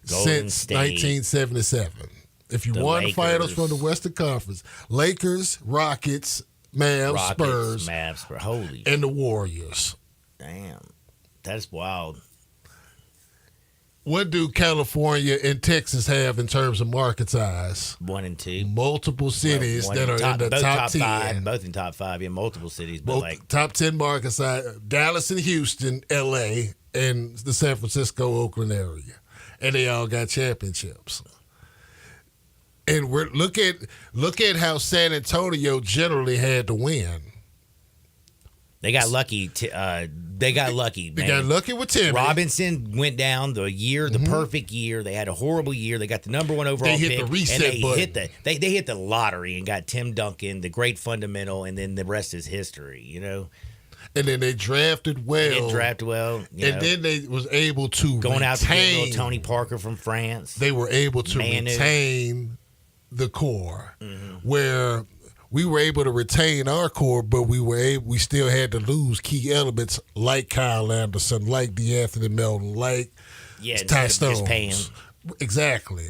since State. 1977. If you won the finals from the Western Conference, Lakers, Rockets, Mavs, Spurs, holy, and the Warriors. Damn. That's wild. What do California and Texas have in terms of market size? 1 and 2. Multiple cities that are in the top 10. 5, both in top 5, yeah, multiple cities. But top 10 market size, Dallas and Houston, L.A., and the San Francisco, Oakland area. And they all got championships. And look at how San Antonio generally had to win. They got lucky. They got lucky. They got lucky with Timmy. Robinson went down the perfect year. They had a horrible year. They got the number 1 overall pick. They hit the reset button. They hit the lottery and got Tim Duncan, the great fundamental, and then the rest is history, And then they drafted well. And then they was able to going out to get little Tony Parker from France. They were able to retain the core, where we were able to retain our core, but we still had to lose key elements like Kyle Anderson, like DeAnthony Melton, like Ty Stones. Exactly.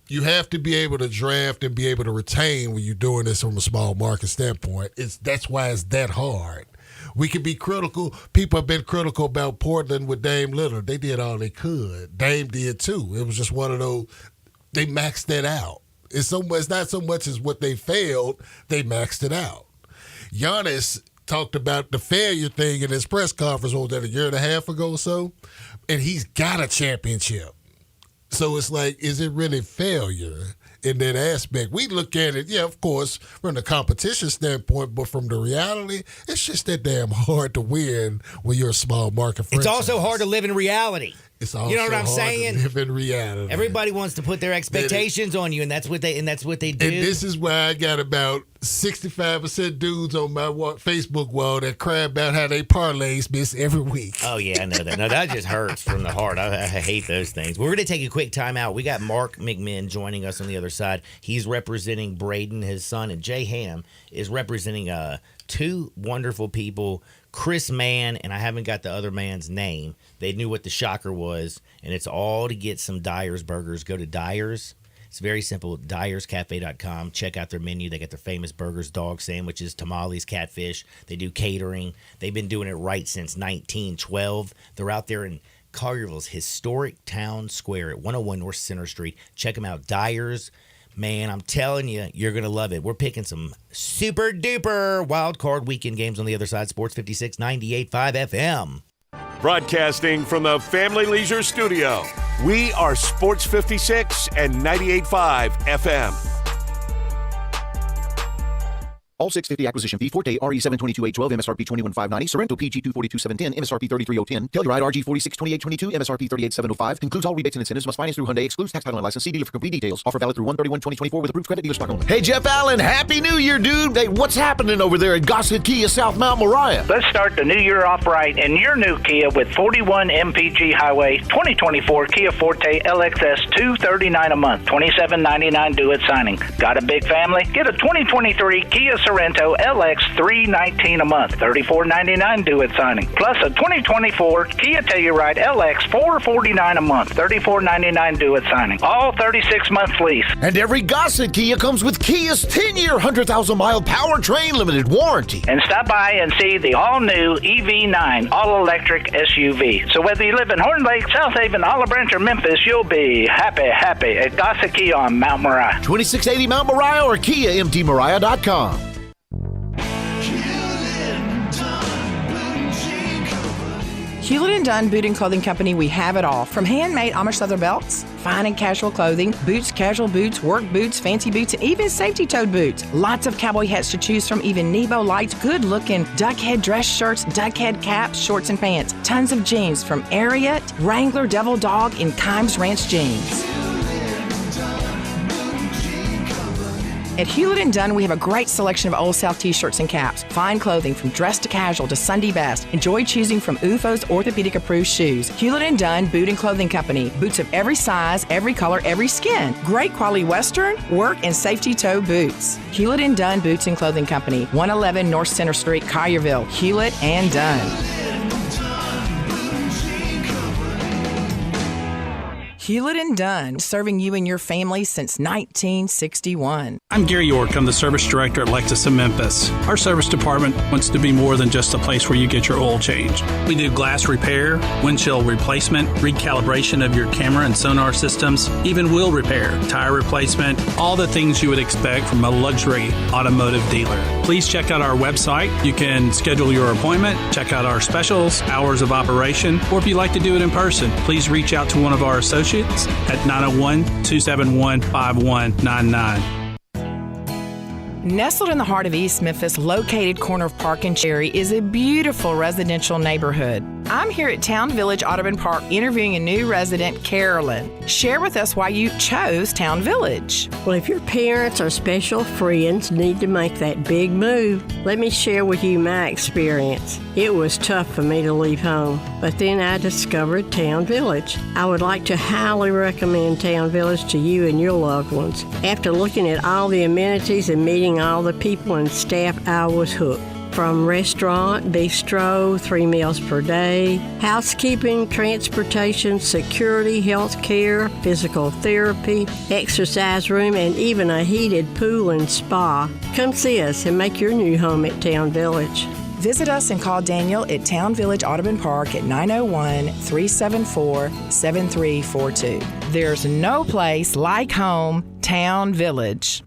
You have to be able to draft and be able to retain when you're doing this from a small market standpoint. That's why it's that hard. We can be critical. People have been critical about Portland with Dame Lillard. They did all they could. Dame did too. It was just one of those. They maxed that out. It's not so much as what they failed. They maxed it out. Giannis talked about the failure thing in his press conference, what was that, a year and a half ago or so? And he's got a championship. So it's like, is it really failure in that aspect? We look at it, yeah, of course, from the competition standpoint, but from the reality, it's just that damn hard to win when you're a small market franchise. It's also hard to live in reality. It's also you know what I'm hard saying? to live in reality. Everybody wants to put their expectations on you, and that's what they do. And this is why I got about 65% dudes on my Facebook wall that cry about how they parlays miss every week. Oh, yeah, I know that. No, that just hurts from the heart. I hate those things. We're going to take a quick time out. We got Mark McMinn joining us on the other side. He's representing Braden, his son, and Jay Ham is representing two wonderful people, Chris Mann, and I haven't got the other man's name. They knew what the shocker was, and it's all to get some Dyer's burgers. Go to Dyer's. It's very simple, dyerscafe.com. Check out their menu. They got their famous burgers, dog sandwiches, tamales, catfish. They do catering. They've been doing it right since 1912. They're out there in Collierville's historic town square at 101 North Center Street. Check them out, Dyer's. Man, I'm telling you, you're going to love it. We're picking some super duper wild card weekend games on the other side. Sports 56, 98.5 FM. Broadcasting from the Family Leisure Studio, we are Sports 56 and 98.5 FM. All 650 acquisition fee, Forte RE722.812, MSRP 21,590, Sorrento PG 242.710, MSRP 33,010, Telluride RG 4628.22, MSRP 38,705. Concludes all rebates and incentives. Must finance through Hyundai. Excludes tax, title, and license. See dealer for complete details. Offer valid through 1/31/2024 with approved credit dealer stock only. Hey, Jeff Allen, Happy New Year, dude. Hey, what's happening over there at Gossett Kia South Mount Moriah? Let's start the new year off right in your new Kia with 41 MPG Highway 2024 Kia Forte LXS 239 a month, $27.99 due at signing. Got a big family? Get a 2023 Kia Sorrento LX 319 a month, $34.99 due at signing. Plus a 2024 Kia Telluride LX 449 a month, $34.99 due at signing. All 36-month lease. And every Gossett Kia comes with Kia's 10-year, 100,000-mile powertrain limited warranty. And stop by and see the all-new EV9 all-electric SUV. So whether you live in Horn Lake, South Haven, Olive Branch, or Memphis, you'll be happy at Gossett Kia on Mount Moriah. 2680 Mount Moriah or KiaMTMoriah.com. Hewlett & Dunn Boot and Clothing Company, we have it all. From handmade Amish leather belts, fine and casual clothing, boots, casual boots, work boots, fancy boots, and even safety-toed boots. Lots of cowboy hats to choose from, even Nebo lights, good-looking duck head dress shirts, duck head caps, shorts, and pants. Tons of jeans from Ariat, Wrangler, Devil Dog, and Kimes Ranch jeans. At Hewlett & Dunn, we have a great selection of Old South t-shirts and caps. Fine clothing from dress to casual to Sunday best. Enjoy choosing from UFO's orthopedic-approved shoes. Hewlett & Dunn Boot and Clothing Company. Boots of every size, every color, every skin. Great quality Western, work, and safety toe boots. Hewlett & Dunn Boots and Clothing Company. 111 North Center Street, Collierville. Hewlett & Dunn. Hewlett & Dunn, serving you and your family since 1961. I'm Gary York. I'm the service director at Lexus of Memphis. Our service department wants to be more than just a place where you get your oil changed. We do glass repair, windshield replacement, recalibration of your camera and sonar systems, even wheel repair, tire replacement, all the things you would expect from a luxury automotive dealer. Please check out our website. You can schedule your appointment, check out our specials, hours of operation, or if you'd like to do it in person, please reach out to one of our associates at 901-271-5199. Nestled in the heart of East Memphis, located corner of Park and Cherry, is a beautiful residential neighborhood. I'm here at Town Village Audubon Park interviewing a new resident, Carolyn. Share with us why you chose Town Village. Well, if your parents or special friends need to make that big move, let me share with you my experience. It was tough for me to leave home, but then I discovered Town Village. I would like to highly recommend Town Village to you and your loved ones. After looking at all the amenities and meeting all the people and staff, I was hooked. From restaurant, bistro, 3 meals per day, housekeeping, transportation, security, health care, physical therapy, exercise room, and even a heated pool and spa. Come see us and make your new home at Town Village. Visit us and call Daniel at Town Village Audubon Park at 901-374-7342. There's no place like home, Town Village.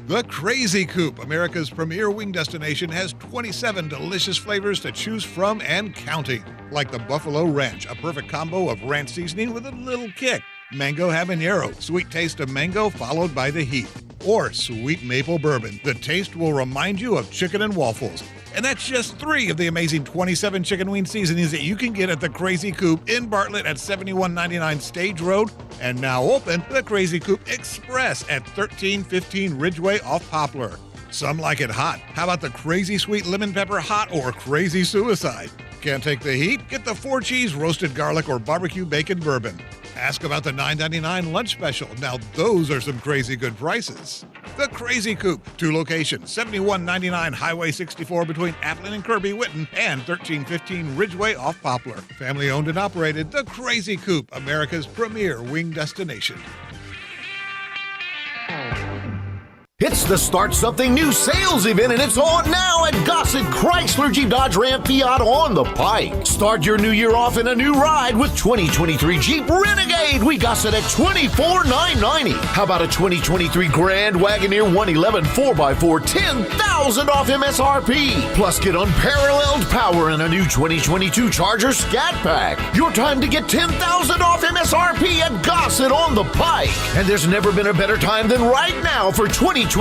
The Crazy Coop, America's premier wing destination, has 27 delicious flavors to choose from and counting. Like the Buffalo Ranch, a perfect combo of ranch seasoning with a little kick. Mango Habanero, sweet taste of mango followed by the heat. Or sweet maple bourbon, the taste will remind you of chicken and waffles. And that's just 3 of the amazing 27 chicken wing seasonings that you can get at the Crazy Coop in Bartlett at 7199 Stage Road. And now open the Crazy Coop Express at 1315 Ridgeway off Poplar. Some like it hot. How about the Crazy Sweet Lemon Pepper Hot or Crazy Suicide? Can't take the heat? Get the 4-cheese roasted garlic or barbecue bacon bourbon. Ask about the $9.99 lunch special. Now those are some crazy good prices. The Crazy Coop, 2 locations, 7199 Highway 64 between Atlin and Kirby Whitten and 1315 Ridgeway off Poplar. Family owned and operated, The Crazy Coop, America's premier wing destination. It's the Start Something New sales event, and it's on now at Gossett Chrysler Jeep Dodge Ram Fiat on the Pike. Start your new year off in a new ride with 2023 Jeep Renegade. We Gossett at $24,990. How about a 2023 Grand Wagoneer 111 4x4, $10,000 off MSRP. Plus, get unparalleled power in a new 2022 Charger Scat Pack. Your time to get $10,000 off MSRP at Gossett on the Pike. And there's never been a better time than right now for 2023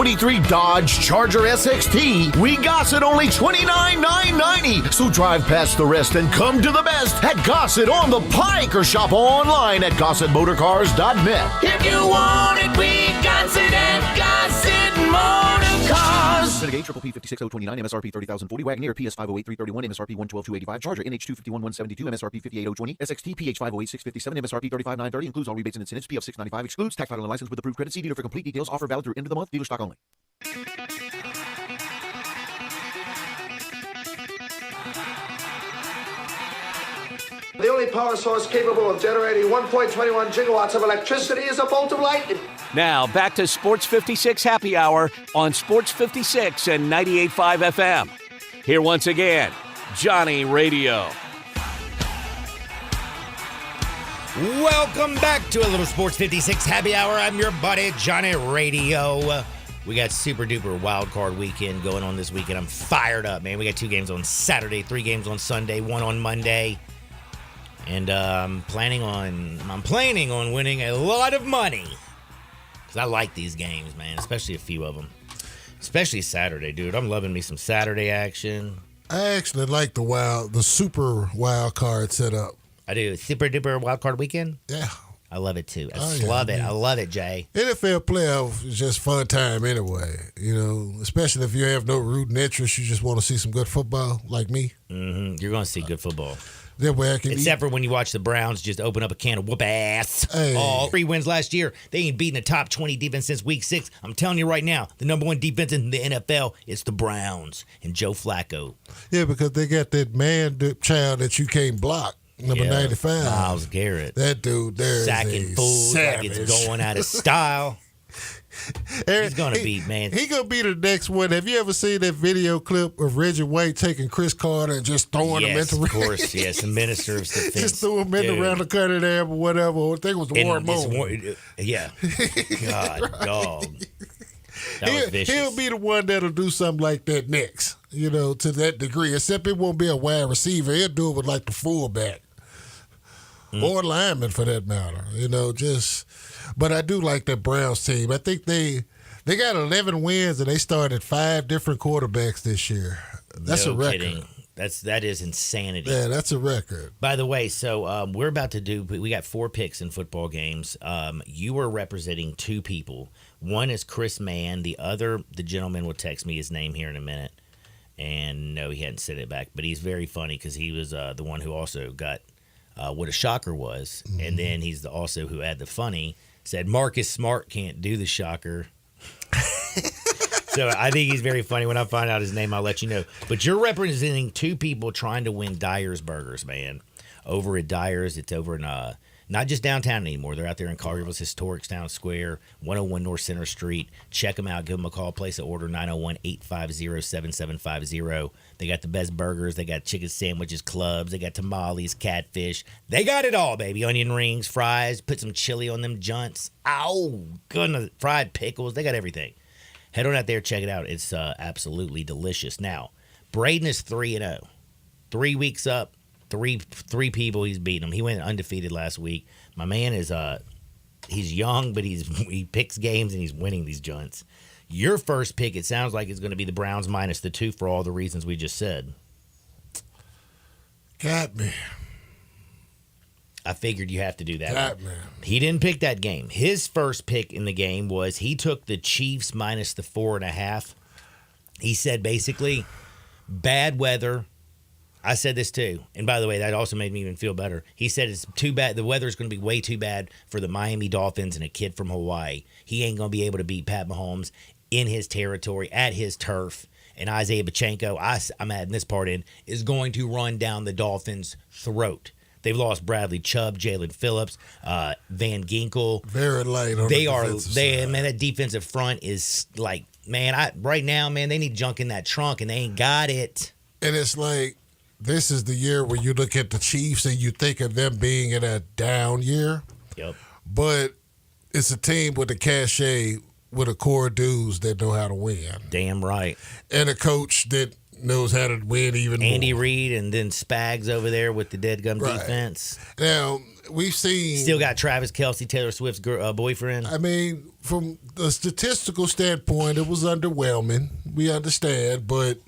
Dodge Charger SXT. We Gossett only $29,990. So drive past the rest and come to the best at Gossett on the Pike or shop online at GossettMotorCars.net. If you want it, we got it at Gossett Motor Cars. Renegade Triple P 56029 MSRP 30,040 Wagoneer PS 508,331 MSRP 112,285 Charger NH 251,172 MSRP 58,020 SXT PH 508,657 MSRP 35,930 includes all rebates and incentives. PF 695 excludes tax title and license with approved credit. See dealer for complete details. Offer valid through end of the month. Dealer stock only. The only power source capable of generating 1.21 gigawatts of electricity is a bolt of lightning. Now, back to Sports 56 Happy Hour on Sports 56 and 98.5 FM. Here once again, Johnny Radio. Welcome back to a little Sports 56 Happy Hour. I'm your buddy, Johnny Radio. We got super duper wild card weekend going on this weekend. I'm fired up, man. We got 2 games on Saturday, 3 games on Sunday, 1 on Monday. And I'm planning on winning a lot of money. Because I like these games, man, especially a few of them. Especially Saturday, dude. I'm loving me some Saturday action. I actually like the super wild card setup. I do. Super duper wild card weekend? Yeah. I love it too. I love it. I love it, Jay. NFL playoff is just fun time anyway, you know, especially if you have no rooting interest, you just want to see some good football like me. Mm-hmm. You're going to see good football. That way I can Except for when you watch the Browns just open up a can of whoop ass. Hey. All 3 wins last year. They ain't beaten the top 20 defense since week 6. I'm telling you right now, the number 1 defense in the NFL is the Browns and Joe Flacco. Yeah, because they got that man child that you can't block. Number 95. Myles Garrett. That dude there sacking is fools like savage. it's going out of style. He's going to beat, man. He going to be the next one. Have you ever seen that video clip of Reggie White taking Chris Carter and just throwing him into of course, yes. The minister of defense. Just threw him in around the cut of them or whatever. I think it was Warren Moon. Yeah. God, dog. That was vicious. He'll be the one that'll do something like that next, you know, to that degree. Except it won't be a wide receiver. He'll do it with like the fullback. Or lineman for that matter, you know, but I do like that Browns team. I think they got 11 wins and they started 5 different quarterbacks this year. That's a record. Kidding. That is insanity. Yeah, that's a record. By the way, so we're about to we got 4 picks in football games. You are representing 2 people. One is Chris Mann. The other, the gentleman will text me his name here in a minute. And no, he hadn't said it back, but he's very funny because he was the one who also got what a shocker was. Mm-hmm. And then he's also who had the funny, said Marcus Smart can't do the shocker. So I think he's very funny. When I find out his name, I'll let you know. But you're representing 2 people trying to win Dyer's Burgers, man. Over at Dyer's, it's over in not just downtown anymore. They're out there in Collierville's historic town square, 101 North Center Street. Check them out. Give them a call. Place an order, 901-850-7750. They got the best burgers. They got chicken sandwiches, clubs. They got tamales, catfish. They got it all, baby. Onion rings, fries. Put some chili on them junts. Ow, goodness. Fried pickles. They got everything. Head on out there. Check it out. It's absolutely delicious. Now, Braden is 3-0. 3 weeks up. Three people he's beaten them. He went undefeated last week. My man is he's young, but he picks games and he's winning these joints. Your first pick, it sounds like, is going to be the Browns minus the 2 for all the reasons we just said. Got me. I figured you have to do that. Got me. He didn't pick that game. His first pick in the game was he took the Chiefs minus the 4.5. He said basically, bad weather. I said this too. And by the way, that also made me even feel better. He said it's too bad. The weather is going to be way too bad for the Miami Dolphins and a kid from Hawaii. He ain't going to be able to beat Pat Mahomes in his territory, at his turf. And Isaiah Pacheco, I'm adding this part in, is going to run down the Dolphins' throat. They've lost Bradley Chubb, Jalen Phillips, Van Ginkel. Very light on the defensive side. Man, that defensive front is like, man, right now, man, they need junk in that trunk, and they ain't got it. And it's like, this is the year where you look at the Chiefs and you think of them being in a down year. Yep. But it's a team with a cachet, with a core of dudes that know how to win. Damn right. And a coach that knows how to win even more. Andy Reid and then Spags over there with the dead gum defense. Now, we've seen... Still got Travis Kelce, Taylor Swift's boyfriend. I mean, from a statistical standpoint, it was underwhelming. We understand, but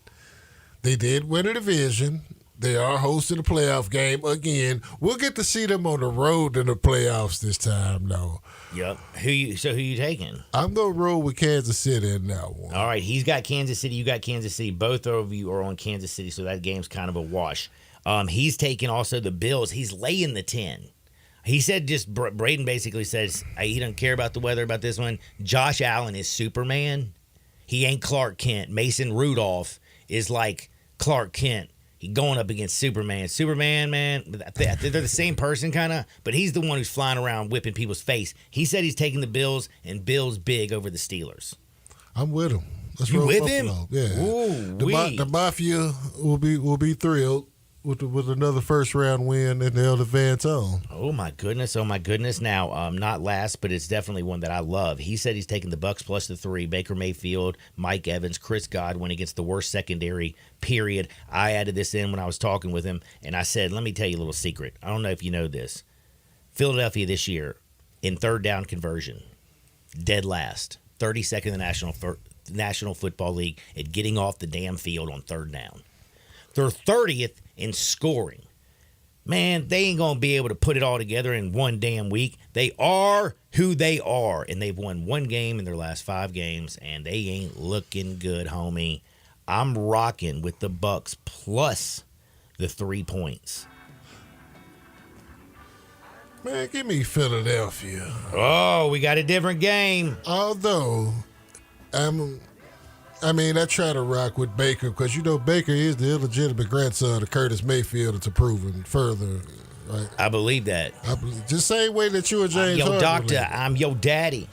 they did win a division. They are hosting a playoff game again. We'll get to see them on the road in the playoffs this time, though. Yep. Who you taking? I'm going to roll with Kansas City in that one. All right. He's got Kansas City. You got Kansas City. Both of you are on Kansas City, so that game's kind of a wash. He's taking also the Bills. He's laying the 10. He said Braden basically says he doesn't care about the weather about this one. Josh Allen is Superman. He ain't Clark Kent. Mason Rudolph is like Clark Kent. Going up against Superman. Superman, man, they're the same person kind of, but he's the one who's flying around whipping people's face. He said he's taking the Bills, and Bills big over the Steelers. I'm with him. Let's you roll with Buffalo. him? Yeah. Ooh, the Mafia will be thrilled with another first round win in the advance on. Oh my goodness. Now, not last, but it's definitely one that I love. He said he's taking the Bucks plus the 3. Baker Mayfield, Mike Evans, Chris Godwin against the worst secondary, period. I added this in when I was talking with him, and I said, let me tell you a little secret. I don't know if you know this. Philadelphia this year in third down conversion, dead last, 32nd in the National Football League at getting off the damn field on third down. They're 30th in scoring. Man, they ain't going to be able to put it all together in one damn week. They are who they are, and they've won one game in their last 5 games, and they ain't looking good, homie. I'm rocking with the Bucks plus the 3 points. Man, give me Philadelphia. Oh, we got a different game. Although, I try to rock with Baker because, Baker is the illegitimate grandson of Curtis Mayfield. It's proven further, right? I believe that. Just same way that you and James I'm your Harden doctor. I'm your daddy.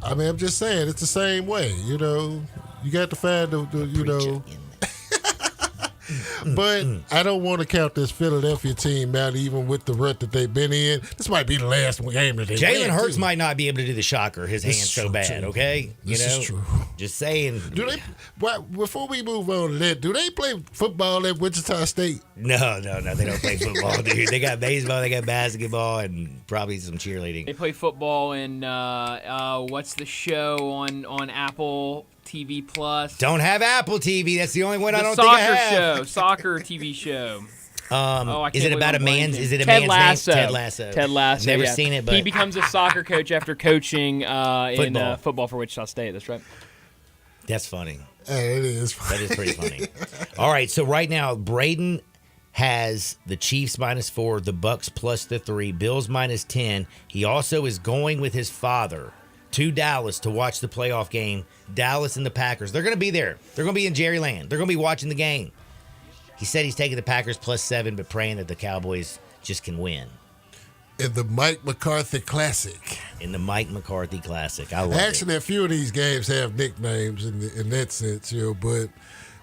I'm just saying, it's the same way, You got to find the But I don't want to count this Philadelphia team out, even with the rut that they've been in. This might be the last game that they win. Jalen Hurts might not be able to do the shocker. His hand's so bad, too. Okay? This is true. Just saying. Before we move on to that, do they play football at Wichita State? No. They don't play football, dude. They got baseball, they got basketball, and probably some cheerleading. They play football in, what's the show on Apple TV Plus? Don't have Apple TV. That's the only one I don't think I have. Soccer TV show. Is it about a man's? Is it a Ted man's Lasso. name? Ted Lasso. Ted Lasso. Never seen it, but he becomes a soccer coach after coaching in football for Wichita State. That's right. That's funny. Hey, it is funny. That is pretty funny. All right, so right now, Braden has the Chiefs minus 4, the Bucks plus the 3, Bills minus 10. He also is going with his father to Dallas to watch the playoff game. Dallas and the Packers. They're going to be there. They're going to be in Jerryland. They're going to be watching the game. He said he's taking the Packers plus 7, but praying that the Cowboys just can win. In the Mike McCarthy Classic. I love it. Actually, a few of these games have nicknames in that sense, but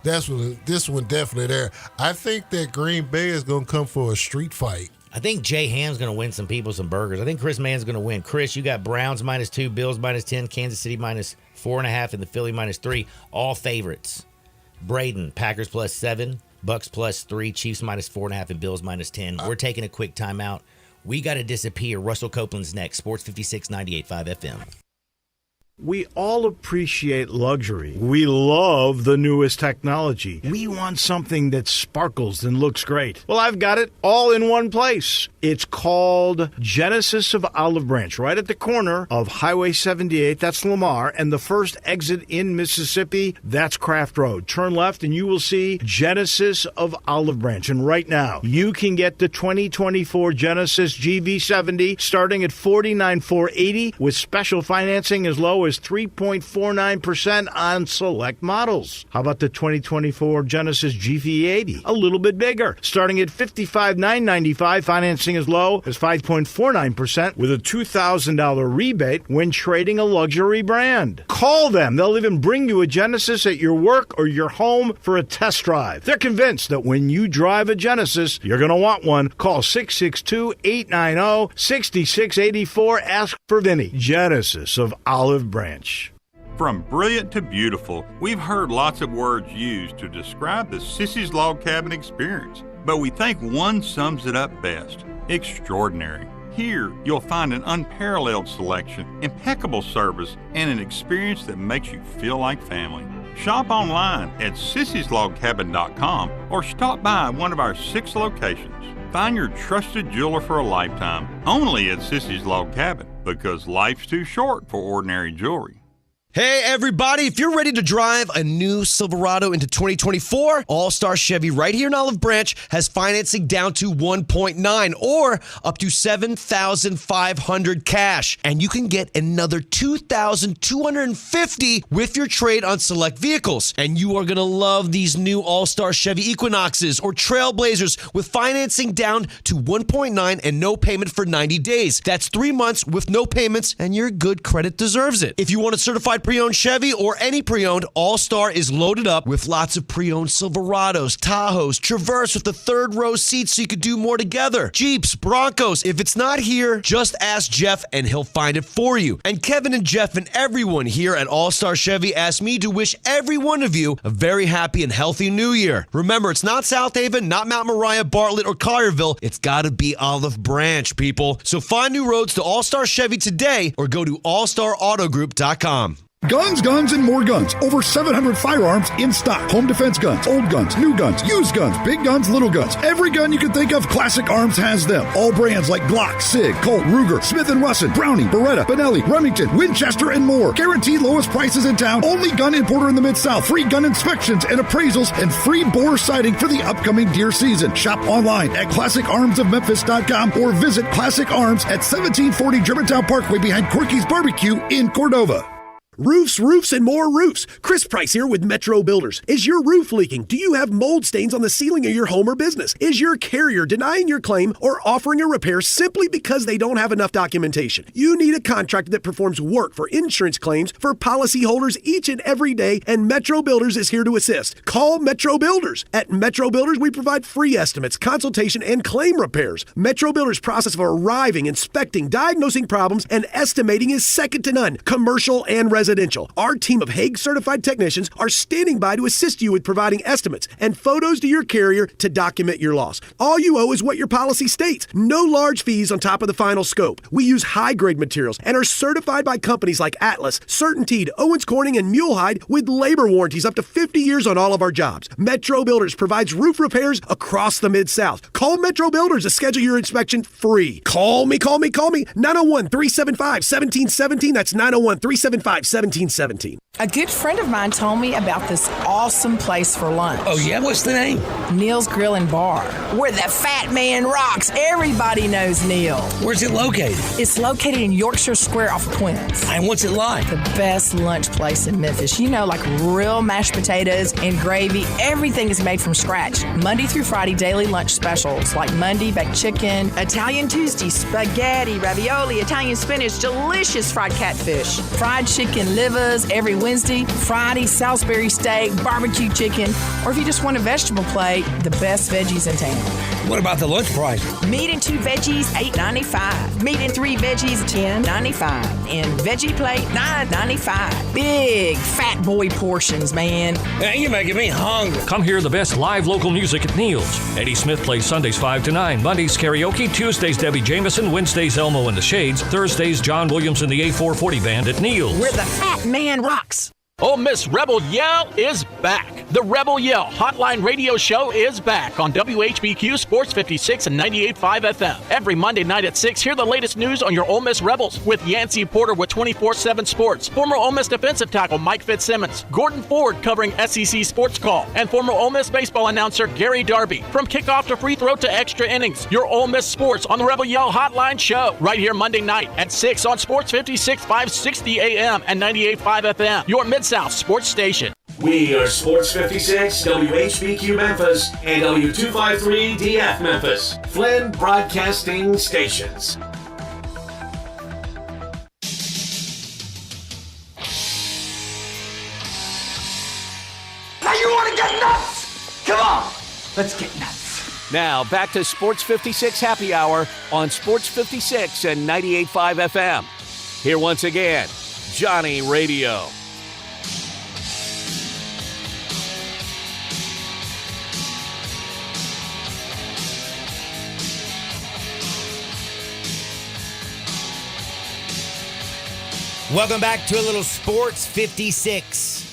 this one definitely there. I think that Green Bay is going to come for a street fight. I think Jay Ham's going to win some people some burgers. I think Chris Mann's going to win. Chris, you got Browns minus 2, Bills minus 10, Kansas City minus 4.5, and the Philly minus 3. All favorites. Braden, Packers plus 7, Bucks plus 3, Chiefs minus 4.5, and Bills minus 10. We're taking a quick timeout. We got to disappear. Russell Copeland's next. Sports 56, 98.5 FM. We all appreciate luxury. We love the newest technology. We want something that sparkles and looks great. Well, I've got it all in one place. It's called Genesis of Olive Branch, right at the corner of Highway 78, that's Lamar, and the first exit in Mississippi, that's Craft Road. Turn left and you will see Genesis of Olive Branch. And right now, you can get the 2024 Genesis GV70 starting at $49,480 with special financing as low as 3.49% on select models. How about the 2024 Genesis GV80? A little bit bigger, starting at $55,995, financing as low as 5.49% with a $2,000 rebate when trading a luxury brand. Call them. They'll even bring you a Genesis at your work or your home for a test drive. They're convinced that when you drive a Genesis, you're going to want one. Call 662-890-6684. Ask for Vinny. Genesis of Olive Branch. From brilliant to beautiful, we've heard lots of words used to describe the Sissy's Log Cabin experience, but we think one sums it up best: extraordinary. Here, you'll find an unparalleled selection, impeccable service, and an experience that makes you feel like family. Shop online at sissyslogcabin.com or stop by one of our 6 locations. Find your trusted jeweler for a lifetime, only at Sissy's Log Cabin, because life's too short for ordinary jewelry. Hey everybody, if you're ready to drive a new Silverado into 2024, All-Star Chevy right here in Olive Branch has financing down to 1.9 or up to $7,500 cash. And you can get another $2,250 with your trade on select vehicles. And you are going to love these new All-Star Chevy Equinoxes or Trailblazers with financing down to 1.9 and no payment for 90 days. That's 3 months with no payments, and your good credit deserves it. If you want a certified pre-owned Chevy or any pre-owned, All-Star is loaded up with lots of pre-owned Silverados, Tahoes, Traverse with the third row seats so you could do more together, Jeeps, Broncos. If it's not here, just ask Jeff and he'll find it for you. And Kevin and Jeff and everyone here at All-Star Chevy asked me to wish every one of you a very happy and healthy new year. Remember, it's not South Haven, not Mount Moriah, Bartlett, or Collierville. It's got to be Olive Branch, people. So find new roads to All-Star Chevy today or go to allstarautogroup.com. Guns, guns, and more guns. Over 700 firearms in stock. Home defense guns, old guns, new guns, used guns, big guns, little guns. Every gun you can think of, Classic Arms has them. All brands like Glock, Sig, Colt, Ruger, Smith & Wesson, Browning, Beretta, Benelli, Remington, Winchester, and more. Guaranteed lowest prices in town. Only gun importer in the Mid-South. Free gun inspections and appraisals and free bore sighting for the upcoming deer season. Shop online at ClassicArmsOfMemphis.com or visit Classic Arms at 1740 Germantown Parkway behind Corky's Barbecue in Cordova. Roofs, roofs, and more roofs. Chris Price here with Metro Builders. Is your roof leaking? Do you have mold stains on the ceiling of your home or business? Is your carrier denying your claim or offering a repair simply because they don't have enough documentation? You need a contractor that performs work for insurance claims for policyholders each and every day, and Metro Builders is here to assist. Call Metro Builders. At Metro Builders, we provide free estimates, consultation, and claim repairs. Metro Builders' process of arriving, inspecting, diagnosing problems, and estimating is second to none, commercial and residential. Our team of Hague-certified technicians are standing by to assist you with providing estimates and photos to your carrier to document your loss. All you owe is what your policy states. No large fees on top of the final scope. We use high-grade materials and are certified by companies like Atlas, CertainTeed, Owens Corning, and Mulehide with labor warranties up to 50 years on all of our jobs. Metro Builders provides roof repairs across the Mid-South. Call Metro Builders to schedule your inspection free. Call me. 901-375-1717. That's 901-375-1717. A good friend of mine told me about this awesome place for lunch. Oh, yeah? What's the name? Neil's Grill and Bar, where the fat man rocks. Everybody knows Neil. Where's it located? It's located in Yorkshire Square off of Quince. And what's it like? The best lunch place in Memphis. You know, like real mashed potatoes and gravy. Everything is made from scratch. Monday through Friday, daily lunch specials like Monday baked chicken, Italian Tuesday, spaghetti, ravioli, Italian spinach, delicious fried catfish, fried chicken livers every Wednesday, Friday, Salisbury steak, barbecue chicken, or if you just want a vegetable plate, the best veggies in town. What about the lunch price? Meat and 2 veggies, $8.95. Meat and 3 veggies, $10.95. And veggie plate, $9.95. Big fat boy portions, man. You're making me hungry. Come hear the best live local music at Neil's. Eddie Smith plays Sundays 5 to 9, Mondays karaoke, Tuesdays Debbie Jameson, Wednesdays Elmo and the Shades, Thursdays John Williams and the A440 Band at Neil's. Where the fat man rocks. Ole Miss Rebel Yell is back. The Rebel Yell Hotline Radio Show is back on WHBQ Sports 56 and 98.5 FM. Every Monday night at 6, hear the latest news on your Ole Miss Rebels with Yancey Porter with 24/7 Sports, former Ole Miss defensive tackle Mike Fitzsimmons, Gordon Ford covering SEC Sports Call, and former Ole Miss baseball announcer Gary Darby. From kickoff to free throw to extra innings, your Ole Miss sports on the Rebel Yell Hotline Show right here Monday night at 6 on Sports 56, 560 AM and 98.5 FM. Your Mid-South Sports Station. We are Sports 56, WHBQ Memphis, and W253 DF Memphis, Flynn Broadcasting Stations. Now you want to get nuts? Come on, let's get nuts. Now back to Sports 56 Happy Hour on Sports 56 and 98.5 FM. Here once again, Johnny Radio. Welcome back to a little Sports 56.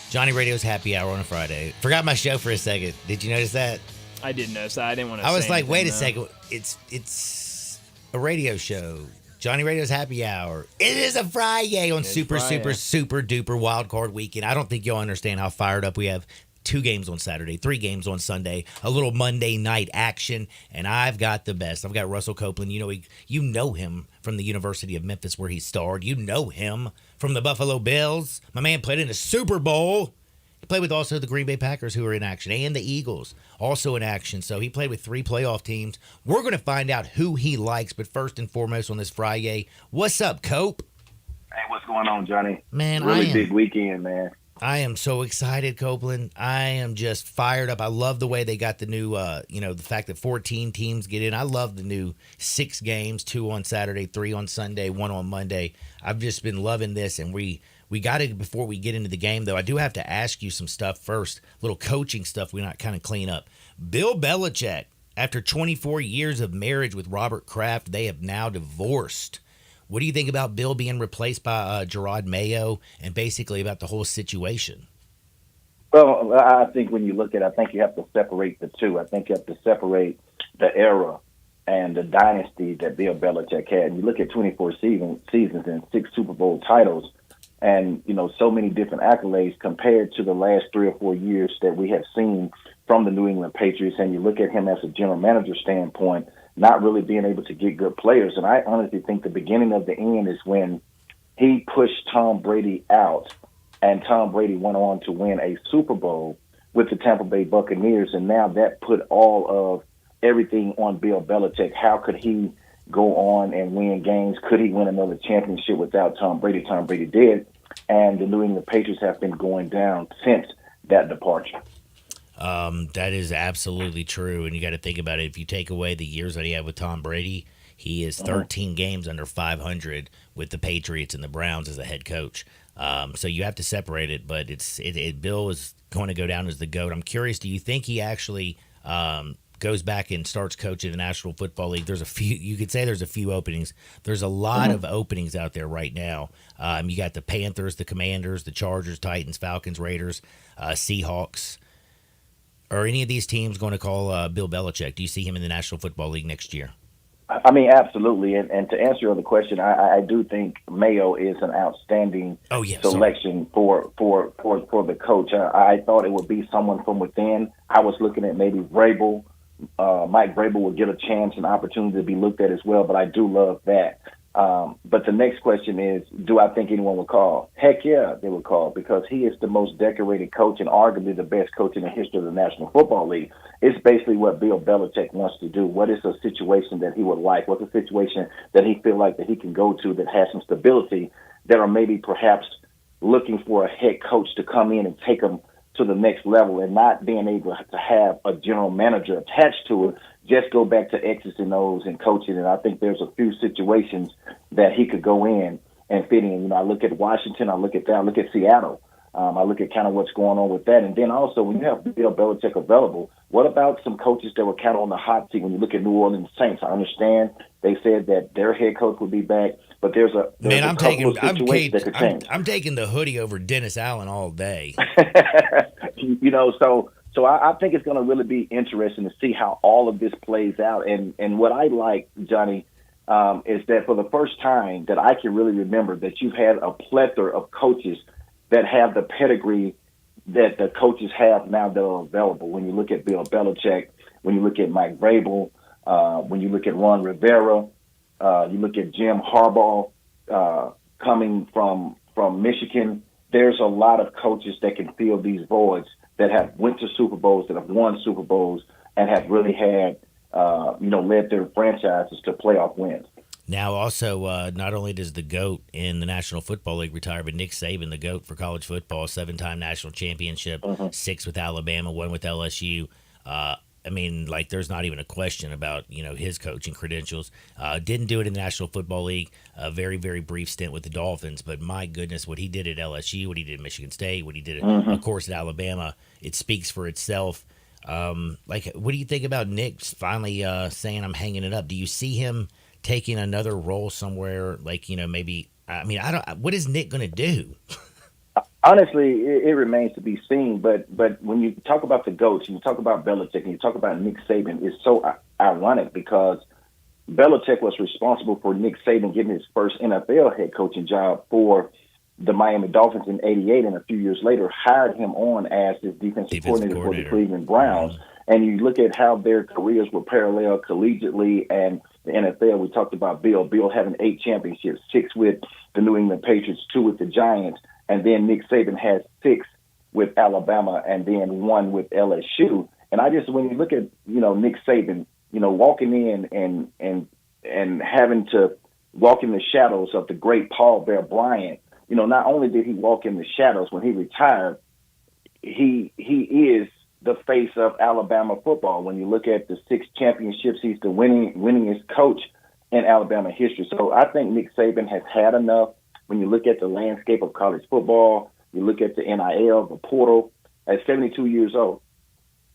Johnny Radio's Happy Hour on a Friday. Forgot my show for a second. Did you notice that? I didn't notice that. I didn't want to I was say like, anything, wait a though. second. It's a radio show. Johnny Radio's Happy Hour. It is a Friday on super duper wild card weekend. I don't think you'll understand how fired up we have. 2 games on Saturday, 3 games on Sunday, a little Monday night action, and I've got the best. I've got Russell Copeland. You know him from the University of Memphis where he starred. You know him from the Buffalo Bills. My man played in the Super Bowl. He played with also the Green Bay Packers, who are in action, and the Eagles, also in action. So he played with 3 playoff teams. We're going to find out who he likes, but first and foremost on this Friday, what's up, Cope? Hey, what's going on, Johnny? Man, really big weekend, man. I am so excited, Copeland. I am just fired up. I love the way they got the new, the fact that 14 teams get in. I love the new 6 games, 2 on Saturday, 3 on Sunday, 1 on Monday. I've just been loving this, and we got to, before we get into the game, though, I do have to ask you some stuff first, little coaching stuff we not kind of clean up. Bill Belichick, after 24 years of marriage with Robert Kraft, they have now divorced. What do you think about Bill being replaced by Gerard Mayo and basically about the whole situation? Well, I think when you look at it, I think you have to separate the two. I think you have to separate the era and the dynasty that Bill Belichick had. And you look at 24 seasons and 6 Super Bowl titles and, so many different accolades compared to the last 3 or 4 years that we have seen from the New England Patriots. And you look at him as a general manager standpoint, not really being able to get good players. And I honestly think the beginning of the end is when he pushed Tom Brady out, and Tom Brady went on to win a Super Bowl with the Tampa Bay Buccaneers. And now that put all of everything on Bill Belichick. How could he go on and win games? Could he win another championship without Tom Brady? Tom Brady did. And the New England Patriots have been going down since that departure. That is absolutely true, and you got to think about it. If you take away the years that he had with Tom Brady, he is 13 games under 500 with the Patriots and the Browns as a head coach. So you have to separate it, but Bill is going to go down as the GOAT. I'm curious, do you think he actually goes back and starts coaching the National Football League? There's a few, you could say there's a few openings. There's a lot of openings out there right now. You got the Panthers, the Commanders, the Chargers, Titans, Falcons, Raiders, Seahawks. Are any of these teams going to call Bill Belichick? Do you see him in the National Football League next year? I mean, absolutely. And to answer your other question, I do think Mayo is an outstanding selection for the coach. I thought it would be someone from within. I was looking at maybe Vrabel. Mike Vrabel would get a chance and opportunity to be looked at as well, but I do love that. But the next question is, do I think anyone would call? Heck yeah, they would call, because he is the most decorated coach and arguably the best coach in the history of the National Football League. It's basically what Bill Belichick wants to do. What is a situation that he would like? What's a situation that he feel like that he can go to that has some stability, that are maybe perhaps looking for a head coach to come in and take them to the next level and not being able to have a general manager attached to it, just go back to X's and O's and coaching. And I think there's a few situations that he could go in and fit in. You know, I look at Washington, I look at Seattle. I look at kind of what's going on with that. And then also when you have Bill Belichick available, what about some coaches that were kind of on the hot seat when you look at New Orleans Saints? I understand they said that their head coach would be back, but there's a couple of situations that could change. I'm taking the hoodie over Dennis Allen all day. You know, so I think it's going to really be interesting to see how all of this plays out. And what I like, Johnny, is that for the first time that I can really remember that you've had a plethora of coaches that have the pedigree that the coaches have now that are available. When you look at Bill Belichick, when you look at Mike Vrabel, when you look at Ron Rivera, you look at Jim Harbaugh coming from Michigan, there's a lot of coaches that can fill these voids that have went to Super Bowls, that have won Super Bowls, and have really had, led their franchises to playoff wins. Now, also, not only does the GOAT in the National Football League retire, but Nick Saban, the GOAT for college football, 7-time national championship, 6 with Alabama, 1 with LSU. There's not even a question about, his coaching credentials. Didn't do it in the National Football League. A very, very brief stint with the Dolphins. But my goodness, what he did at LSU, what he did at Michigan State, what he did, of course, at Alabama, it speaks for itself. What do you think about Nick finally saying, I'm hanging it up? Do you see him taking another role somewhere, what is Nick going to do? Honestly, it remains to be seen. But when you talk about the GOATs, and you talk about Belichick, and you talk about Nick Saban, it's so ironic because Belichick was responsible for Nick Saban getting his first NFL head coaching job for the Miami Dolphins in '88, and a few years later hired him on as his defensive coordinator for the Cleveland Browns. And you look at how their careers were parallel collegiately and the NFL. We talked about Bill having 8 championships, 6 with the New England Patriots, 2 with the Giants, and then Nick Saban has 6 with Alabama and then 1 with LSU. And when you look at, Nick Saban, walking in and having to walk in the shadows of the great Paul Bear Bryant, not only did he walk in the shadows when he retired, he is the face of Alabama football. When you look at the 6 championships, he's the winningest coach in Alabama history. So I think Nick Saban has had enough. When you look at the landscape of college football, you look at the NIL, the portal, at 72 years old,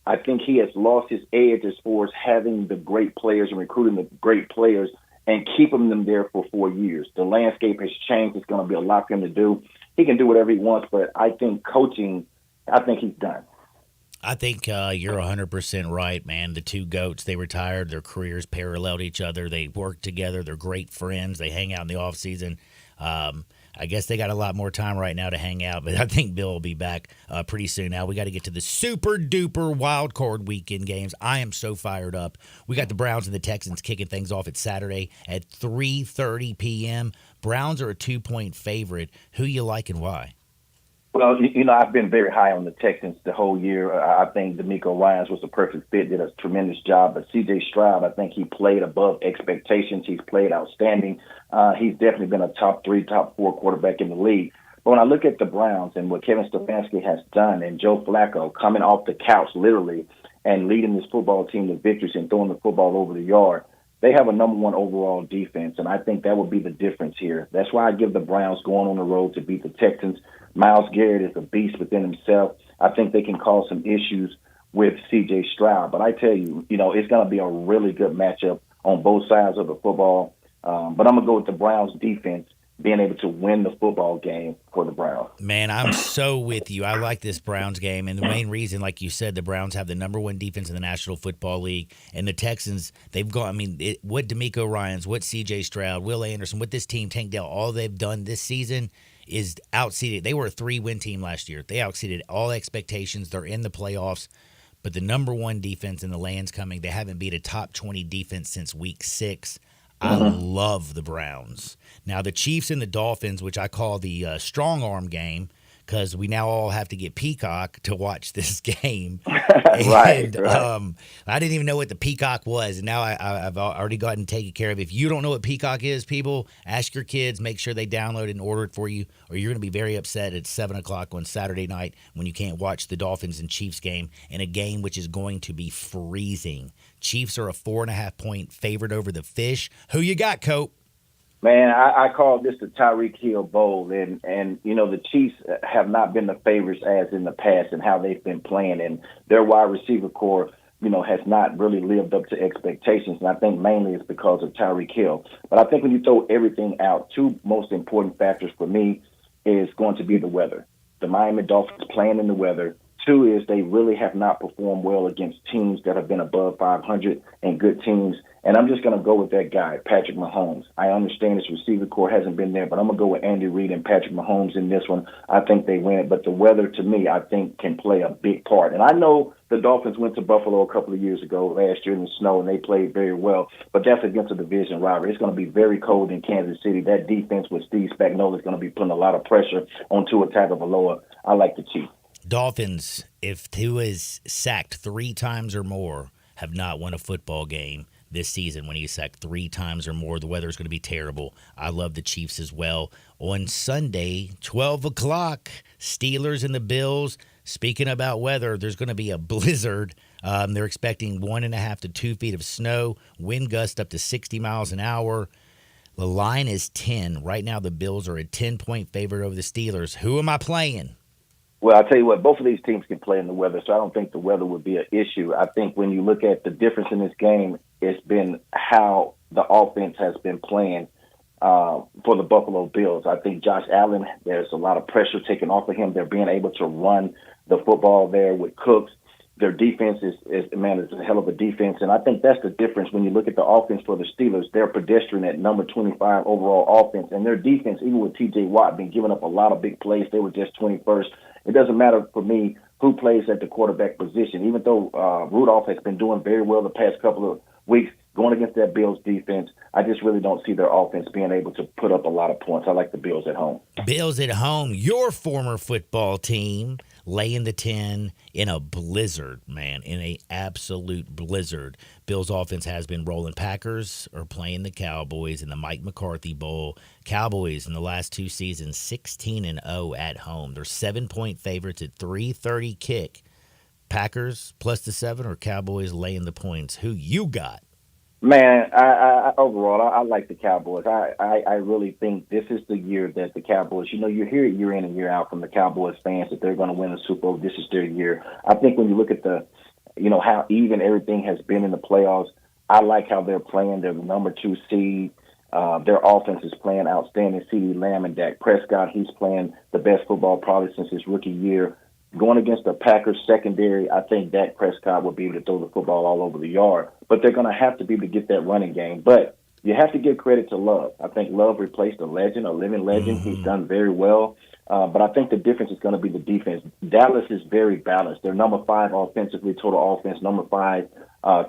I think he has lost his edge as far as having the great players and recruiting the great players and keeping them there for 4 years. The landscape has changed. It's going to be a lot for him to do. He can do whatever he wants, but I think coaching, I think he's done. I think you're 100% right, man. The 2 GOATs, they retired. Their careers paralleled each other. They work together. They're great friends. They hang out in the offseason. I guess they got a lot more time right now to hang out, but I think Bill will be back pretty soon. Now, we got to get to the super-duper wild card weekend games. I am so fired up. We got the Browns and the Texans kicking things off at Saturday at 3:30 p.m. Browns are a 2-point favorite. Who you like and why? Well, I've been very high on the Texans the whole year. I think DeMeco Ryans was a perfect fit, did a tremendous job. But C.J. Stroud, I think he played above expectations. He's played outstanding. He's definitely been a top 3, top 4 quarterback in the league. But when I look at the Browns and what Kevin Stefanski has done and Joe Flacco coming off the couch literally and leading this football team to victories and throwing the football over the yard, they have a number 1 overall defense, and I think that would be the difference here. That's why I give the Browns going on the road to beat the Texans. Myles Garrett is a beast within himself. I think they can cause some issues with C.J. Stroud. But I tell you, it's going to be a really good matchup on both sides of the football. But I'm going to go with the Browns defense being able to win the football game for the Browns. Man, I'm so with you. I like this Browns game. And the main reason, like you said, the Browns have the number 1 defense in the National Football League. And the Texans, they've gone, what DeMeco Ryans, what C.J. Stroud, Will Anderson, what this team, Tank Dell, all they've done this season is outseeded. They were a 3-win team last year. They outseeded all expectations. They're in the playoffs. But the number 1 defense in the land's coming. They haven't beat a top 20 defense since week 6. I love the Browns. Now, the Chiefs and the Dolphins, which I call the strong arm game, because we now all have to get Peacock to watch this game. Right. I didn't even know what the Peacock was, and now I've already gotten taken care of. If you don't know what Peacock is, people, ask your kids, make sure they download it and order it for you, or you're going to be very upset at 7 o'clock on Saturday night when you can't watch the Dolphins and Chiefs game, in a game which is going to be freezing. Chiefs are a 4.5-point favorite over the Fish. Who you got, Cope? Man, I call this the Tyreek Hill Bowl, and the Chiefs have not been the favorites as in the past and how they've been playing, and their wide receiver core, has not really lived up to expectations, and I think mainly it's because of Tyreek Hill. But I think when you throw everything out, two most important factors for me is going to be the weather. The Miami Dolphins playing in the weather. Two is they really have not performed well against teams that have been above 500 and good teams. And I'm just going to go with that guy, Patrick Mahomes. I understand his receiver core hasn't been there, but I'm going to go with Andy Reid and Patrick Mahomes in this one. I think they win it. But the weather, to me, I think can play a big part. And I know the Dolphins went to Buffalo a couple of years ago, last year in the snow, and they played very well. But that's against a division rival. It's going to be very cold in Kansas City. That defense with Steve Spagnuolo is going to be putting a lot of pressure on Tua Tagovailoa. I like the Chiefs. Dolphins, if Tua is sacked 3 times or more, have not won a football game this season. When he's sacked 3 times or more, the weather is going to be terrible. I love the Chiefs as well. On Sunday, 12 o'clock, Steelers and the Bills. Speaking about weather, there's going to be a blizzard. They're expecting 1.5 to 2 feet of snow, wind gust up to 60 miles an hour. The line is 10. Right now, the Bills are a 10-point favorite over the Steelers. Who am I playing? Well, I'll tell you what, both of these teams can play in the weather, so I don't think the weather would be an issue. I think when you look at the difference in this game, it's been how the offense has been playing for the Buffalo Bills. I think Josh Allen, there's a lot of pressure taken off of him. They're being able to run the football there with Cooks. Their defense is a hell of a defense, and I think that's the difference when you look at the offense for the Steelers. They're pedestrian at number 25 overall offense, and their defense, even with T.J. Watt, been giving up a lot of big plays. They were just 21st. It doesn't matter for me who plays at the quarterback position. Even though Rudolph has been doing very well the past couple of weeks going against that Bills defense, I just really don't see their offense being able to put up a lot of points. I like the Bills at home. Bills at home, your former football team, laying the 10 in a blizzard, man, in a absolute blizzard. Bills offense has been rolling. Packers are playing the Cowboys in the Mike McCarthy Bowl. Cowboys in the last 2 seasons, 16-0 at home. They're 7-point favorites at 3:30 kick. Packers plus the 7 or Cowboys laying the points? Who you got? Man, I overall, I like the Cowboys. I really think this is the year that the Cowboys, you hear it year in and year out from the Cowboys fans that they're going to win the Super Bowl. This is their year. I think when you look at how even everything has been in the playoffs, I like how they're playing. They're the number 2 seed. Their offense is playing outstanding. CeeDee Lamb and Dak Prescott, he's playing the best football probably since his rookie year. Going against the Packers secondary, I think Dak Prescott will be able to throw the football all over the yard. But they're going to have to be able to get that running game. But you have to give credit to Love. I think Love replaced a legend, a living legend. He's done very well. But I think the difference is going to be the defense. Dallas is very balanced. They're number 5 offensively, total offense, number 5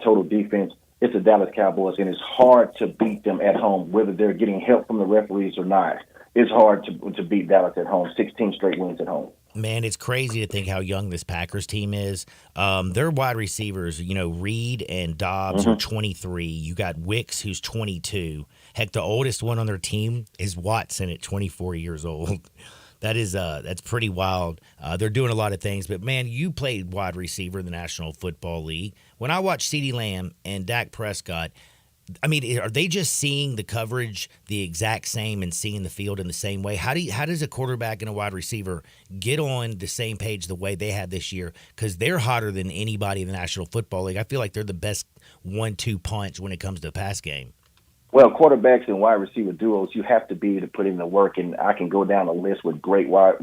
total defense. It's the Dallas Cowboys, and it's hard to beat them at home, whether they're getting help from the referees or not. It's hard to beat Dallas at home, 16 straight wins at home. Man, it's crazy to think how young this Packers team is. Their wide receivers, Reed and Dobbs are 23. You got Wicks, who's 22. Heck, the oldest one on their team is Watson at 24 years old. That's pretty wild. They're doing a lot of things. But, man, you played wide receiver in the National Football League. When I watch CeeDee Lamb and Dak Prescott, I mean, are they just seeing the coverage the exact same and seeing the field in the same way? How does a quarterback and a wide receiver get on the same page the way they have this year? Because they're hotter than anybody in the National Football League. I feel like they're the best 1-2 punch when it comes to the pass game. Well, quarterbacks and wide receiver duos, you have to be able to put in the work, and I can go down a list with great wide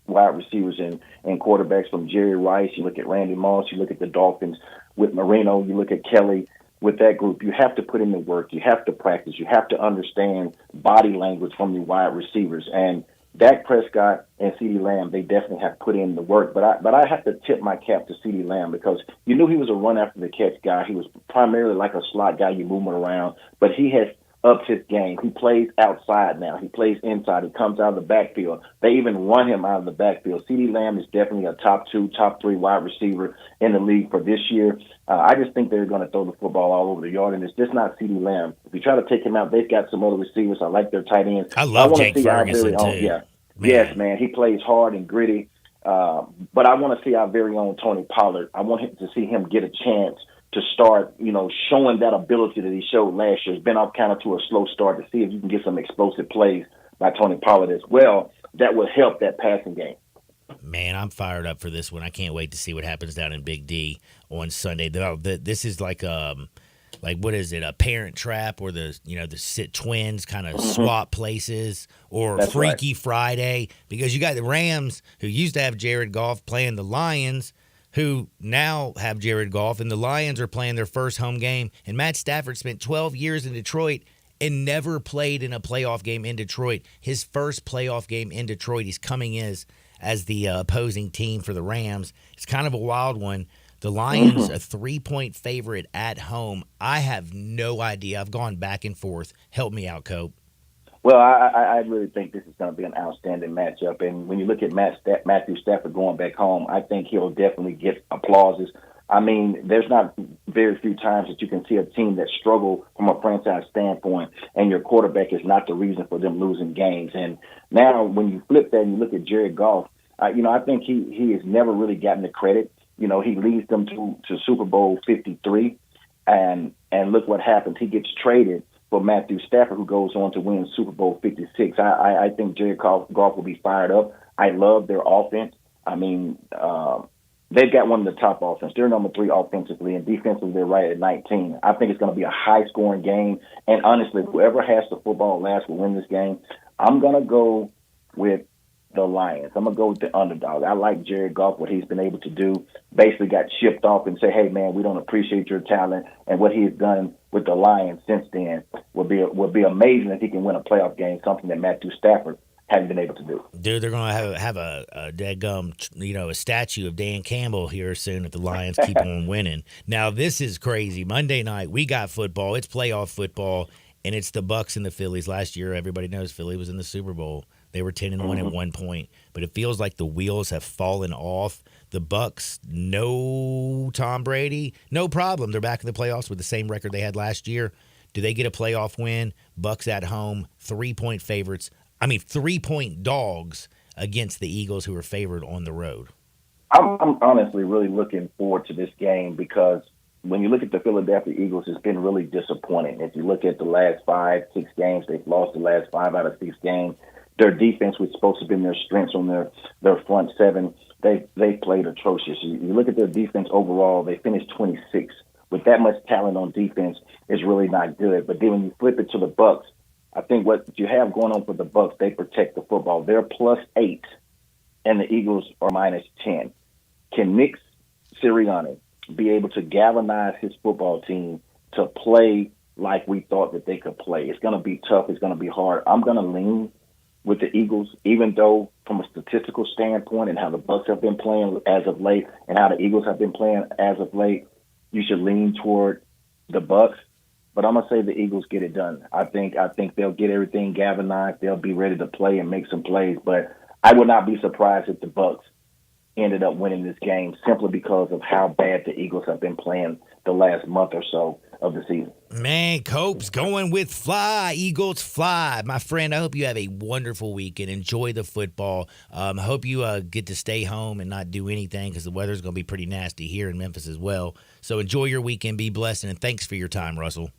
receivers and quarterbacks from Jerry Rice. You look at Randy Moss. You look at the Dolphins with Marino. You look at Kelly. With that group, you have to put in the work. You have to practice. You have to understand body language from the wide receivers. And Dak Prescott and CeeDee Lamb, they definitely have put in the work. But I have to tip my cap to CeeDee Lamb because you knew he was a run after the catch guy. He was primarily like a slot guy. You move him around. But he has ups his game. He plays outside now. He plays inside. He comes out of the backfield. They even run him out of the backfield. CeeDee Lamb is definitely a top 2, top 3 wide receiver in the league for this year. I just think they're going to throw the football all over the yard, and it's just not CeeDee Lamb. If you try to take him out, they've got some other receivers. I like their tight ends. I love wanna Jake see our Ferguson, very own, too. Yeah. Man. Yes, man. He plays hard and gritty. But I want to see our very own Tony Pollard. I want him to see him get a chance to start, showing that ability that he showed last year. It's been off kind of to a slow start, to see if you can get some explosive plays by Tony Pollard as well. That will help that passing game. Man, I'm fired up for this one. I can't wait to see what happens down in Big D on Sunday. This is like what is it? A Parent Trap, or the twins kind of swap places, or That's Freaky right. Friday, because you got the Rams, who used to have Jared Goff, playing the Lions, who now have Jared Goff, and the Lions are playing their first home game. And Matt Stafford spent 12 years in Detroit and never played in a playoff game in Detroit. His first playoff game in Detroit, he's coming as the opposing team for the Rams. It's kind of a wild one. The Lions, a 3-point favorite at home. I have no idea. I've gone back and forth. Help me out, Cope. Well, I really think this is going to be an outstanding matchup. And when you look at Matthew Stafford going back home, I think he'll definitely get applauses. I mean, there's not very few times that you can see a team that struggle from a franchise standpoint, and your quarterback is not the reason for them losing games. And now when you flip that and you look at Jared Goff, I think he has never really gotten the credit. He leads them to Super Bowl 53, and look what happens. He gets traded for Matthew Stafford, who goes on to win Super Bowl 56. I think Jared Goff will be fired up. I love their offense. I mean, they've got one of the top offense. They're number 3 offensively, and defensively they're right at 19. I think it's going to be a high-scoring game, and honestly, whoever has the football last will win this game. I'm going to go with the Lions. I'm going to go with the underdog. I like Jared Goff, what he's been able to do. Basically got shipped off and say, hey, man, we don't appreciate your talent. And what he has done with the Lions since then will be amazing if he can win a playoff game, something that Matthew Stafford hadn't been able to do. Dude, they're going to have a daggum, a statue of Dan Campbell here soon if the Lions keep on winning. Now, this is crazy. Monday night, we got football. It's playoff football, and it's the Bucs and the Phillies. Last year, everybody knows Philly was in the Super Bowl. They were 10-1 at one point, but it feels like the wheels have fallen off. The Bucs, no Tom Brady, no problem. They're back in the playoffs with the same record they had last year. Do they get a playoff win? Bucs at home, 3-point favorites. 3-point dogs against the Eagles, who are favored on the road. I'm honestly really looking forward to this game because when you look at the Philadelphia Eagles, it's been really disappointing. If you look at the last 5-6 games, they've lost the last 5 out of 6 games. Their defense, which is supposed to have been their strengths on their front seven, they played atrocious. You look at their defense overall, they finished 26th. With that much talent on defense, it's really not good. But then when you flip it to the Bucs, I think what you have going on for the Bucs, they protect the football. They're +8, and the Eagles are -10. Can Nick Sirianni be able to galvanize his football team to play like we thought that they could play? It's going to be tough. It's going to be hard. I'm going to lean with the Eagles, even though from a statistical standpoint and how the Bucs have been playing as of late and how the Eagles have been playing as of late, you should lean toward the Bucs. But I'm going to say the Eagles get it done. I think they'll get everything galvanized. They'll be ready to play and make some plays. But I would not be surprised if the Bucs ended up winning this game simply because of how bad the Eagles have been playing the last month or so of the season. Man, Cope's going with fly. Eagles fly. My friend, I hope you have a wonderful weekend. Enjoy the football. I hope you get to stay home and not do anything because the weather's going to be pretty nasty here in Memphis as well. So enjoy your weekend. Be blessed, and thanks for your time, Russell.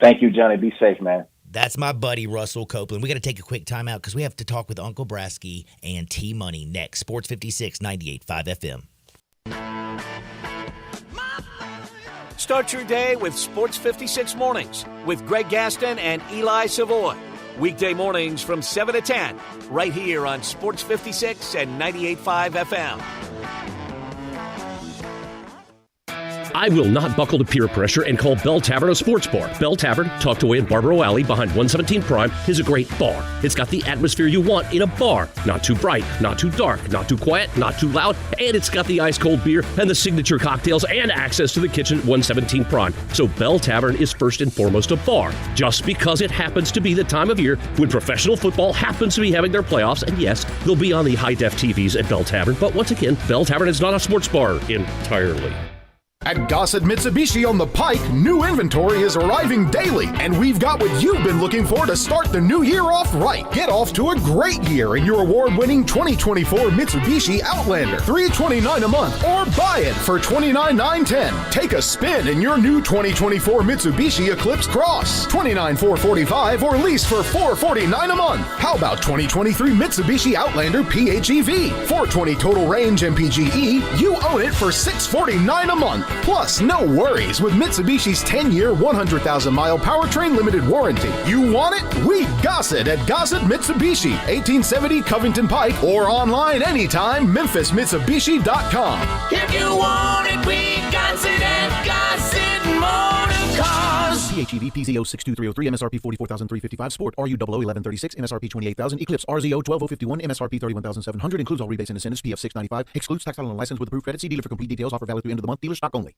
Thank you, Johnny. Be safe, man. That's my buddy, Russell Copeland. We got to take a quick time out because we have to talk with Uncle Brasky and T-Money next. Sports 56, 98.5 FM. Start your day with Sports 56 Mornings with Greg Gaston and Eli Savoy. Weekday mornings from 7 to 10, right here on Sports 56 and 98.5 FM. I will not buckle to peer pressure and call Bell Tavern a sports bar. Bell Tavern, tucked away in Barbaro Alley behind 117 Prime, is a great bar. It's got the atmosphere you want in a bar. Not too bright, not too dark, not too quiet, not too loud, and it's got the ice-cold beer and the signature cocktails and access to the kitchen at 117 Prime. So Bell Tavern is first and foremost a bar, just because it happens to be the time of year when professional football happens to be having their playoffs, and yes, they'll be on the high-def TVs at Bell Tavern, but once again, Bell Tavern is not a sports bar entirely. At Gossett Mitsubishi on the Pike, new inventory is arriving daily, and we've got what you've been looking for to start the new year off right. Get off to a great year in your award-winning 2024 Mitsubishi Outlander, $329 a month, or buy it for $29,910. Take a spin in your new 2024 Mitsubishi Eclipse Cross, $29,445, or lease for $449 a month. How about 2023 Mitsubishi Outlander PHEV, $420 total range MPGE? You own it for $649 a month. Plus, no worries with Mitsubishi's 10-year, 100,000-mile powertrain limited warranty. You want it? We Gossett at Gossett Mitsubishi, 1870 Covington Pike, or online anytime, MemphisMitsubishi.com. If you want it, we Gossett at Gossett Motor Cars. PHEV PZ062,303 MSRP 44,355 Sport RU 001136 MSRP 28,000 Eclipse RZO 12051 MSRP 31,700 includes all rebates and incentives PF 695 excludes tax title and license with approved credit. See dealer for complete details. Offer valid through end of the month. Dealer stock only.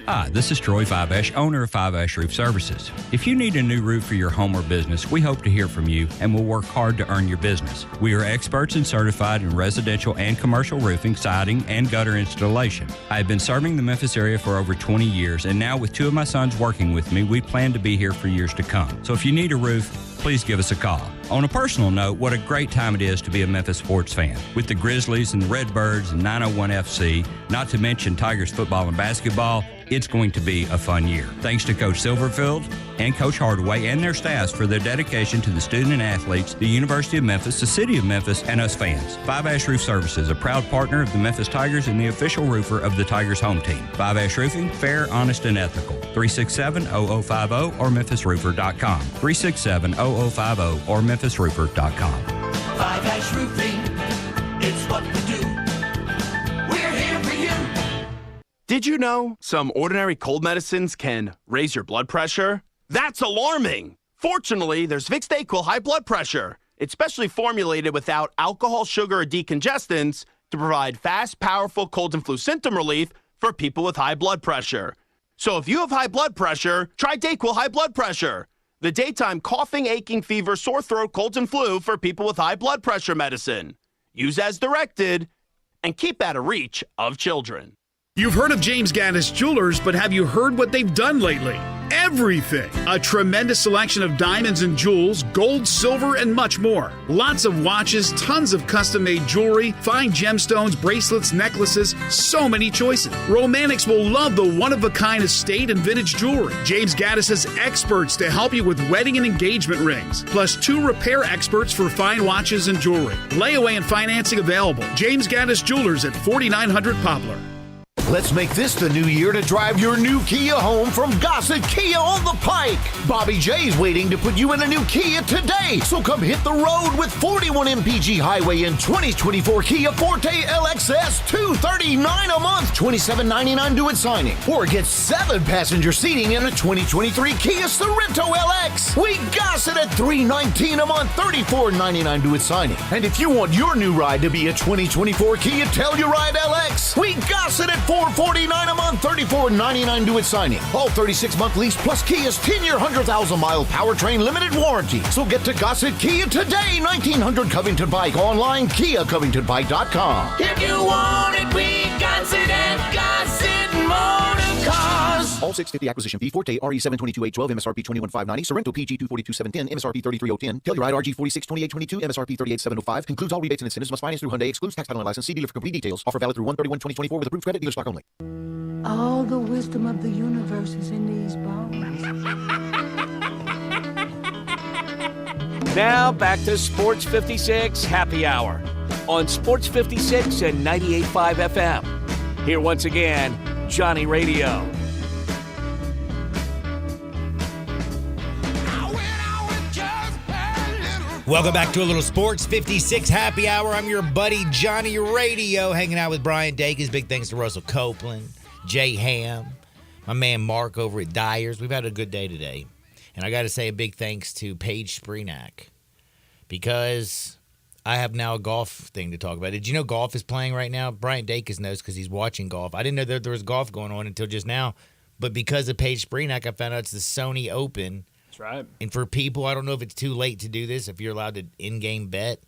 Hi, this is Troy Fiveash, owner of Fiveash Roof Services. If you need a new roof for your home or business, we hope to hear from you and will work hard to earn your business. We are experts and certified in residential and commercial roofing, siding, and gutter installation. I have been serving the Memphis area for over 20 years, and now with two of my sons working with me, we plan to be here for years to come. So if you need a roof, please give us a call. On a personal note, what a great time it is to be a Memphis sports fan. With the Grizzlies and the Redbirds and 901 FC, not to mention Tigers football and basketball, it's going to be a fun year. Thanks to Coach Silverfield and Coach Hardaway and their staffs for their dedication to the student and athletes, the University of Memphis, the City of Memphis, and us fans. Fiveash Roof Services, a proud partner of the Memphis Tigers and the official roofer of the Tigers home team. Fiveash Roofing, fair, honest, and ethical. 367-0050 or memphisroofer.com. 367-0050 or memphisroofer.com. Fiveash Roofing, it's what we do. We're here for you. Did you know some ordinary cold medicines can raise your blood pressure? That's alarming! Fortunately, there's Vicks DayQuil High Blood Pressure. It's specially formulated without alcohol, sugar, or decongestants to provide fast, powerful cold and flu symptom relief for people with high blood pressure. So if you have high blood pressure, try DayQuil High Blood Pressure, the daytime coughing, aching, fever, sore throat, colds, and flu for people with high blood pressure medicine. Use as directed and keep out of reach of children. You've heard of James Gaddis Jewelers, but have you heard what they've done lately? Everything. A tremendous selection of diamonds and jewels, gold, silver, and much more. Lots of watches, tons of custom-made jewelry, fine gemstones, bracelets, necklaces, so many choices. Romantics will love the one-of-a-kind estate and vintage jewelry. James Gaddis has experts to help you with wedding and engagement rings, plus 2 repair experts for fine watches and jewelry. Layaway and financing available. James Gaddis Jewelers at 4900 Poplar. Let's make this the new year to drive your new Kia home from Gossett Kia on the Pike. Bobby J's waiting to put you in a new Kia today. So come hit the road with 41 MPG Highway and 2024 Kia Forte LXS, $239 a month, $27.99 due at signing. Or get 7 passenger seating in a 2023 Kia Sorento LX. We Gossett at $319 a month, $34.99 due at signing. And if you want your new ride to be a 2024 Kia Telluride LX, we Gossett at $449 a month, $34.99 due at signing. All 36-month lease plus Kia's 10-year, 100,000-mile powertrain limited warranty. So get to Gossett Kia today, 1900 Covington Pike. Online, KiaCovingtonPike.com. If you want it, we Gossett at Gossett Motor Cars. All 650 acquisition fee. Forte RE722,812 MSRP 21,590. Sorrento PG 242,710 MSRP 33,010. Telluride RG 46,2822 MSRP 38,705. Includes all rebates and incentives. Must finance through Hyundai. Excludes tax title and license. See dealer for complete details. Offer valid through 1/31/2024 with approved credit. Dealer stock only. All the wisdom of the universe is in these bones. Now back to Sports 56 Happy Hour on Sports 56 and 98.5 FM. Here once again, Johnny Radio. Welcome back to a little Sports 56 Happy Hour. I'm your buddy Johnny Radio, hanging out with Brian Dacus. Big thanks to Russell Copeland, Jay Ham, my man Mark over at Dyers. We've had a good day today. And I got to say a big thanks to Paige Spreenak because I have now a golf thing to talk about. Did you know golf is playing right now? Brian Dacus knows because he's watching golf. I didn't know that there was golf going on until just now. But because of Paige Spreenak, I found out it's the Sony Open. That's right. And for people, I don't know if it's too late to do this, if you're allowed to in-game bet.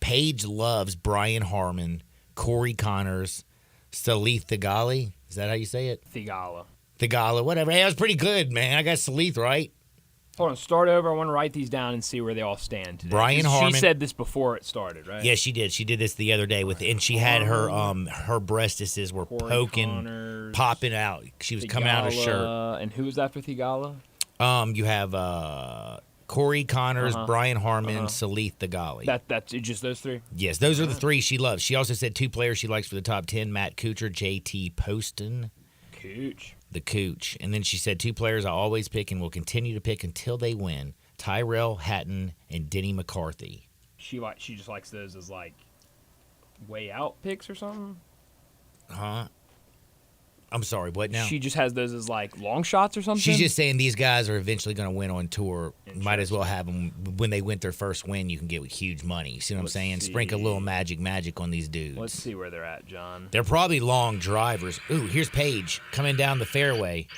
Paige loves Brian Harman, Corey Connors, Salith Thegali. Is that how you say it? Theegala, whatever. Hey, that was pretty good, man. I got Salith right. Hold on, start over. I want to write these down and see where they all stand today. Brian Harman. She said this before it started, right? Yeah, she did. She did this the other day and she had her breastises were Corey poking, Connors, popping out. She was coming out of her shirt. And who was that for Theegala? You have Corey Connors, Brian Harman, Salith Thegali. That's just those three? Yes, those are the three she loves. She also said 2 players she likes for the top 10, Matt Kuchar, JT Poston. The Cooch. And then she said 2 players I always pick and will continue to pick until they win, Tyrell Hatton and Denny McCarthy. She just likes those as like way out picks or something? Huh? I'm sorry, what now? She just has those as like long shots or something? She's just saying these guys are eventually going to win on tour. Might as well have them when they win their first win. You can get huge money. You see what I'm saying? Sprinkle a little magic on these dudes. Let's see where they're at, John. They're probably long drivers. Ooh, here's Paige coming down the fairway.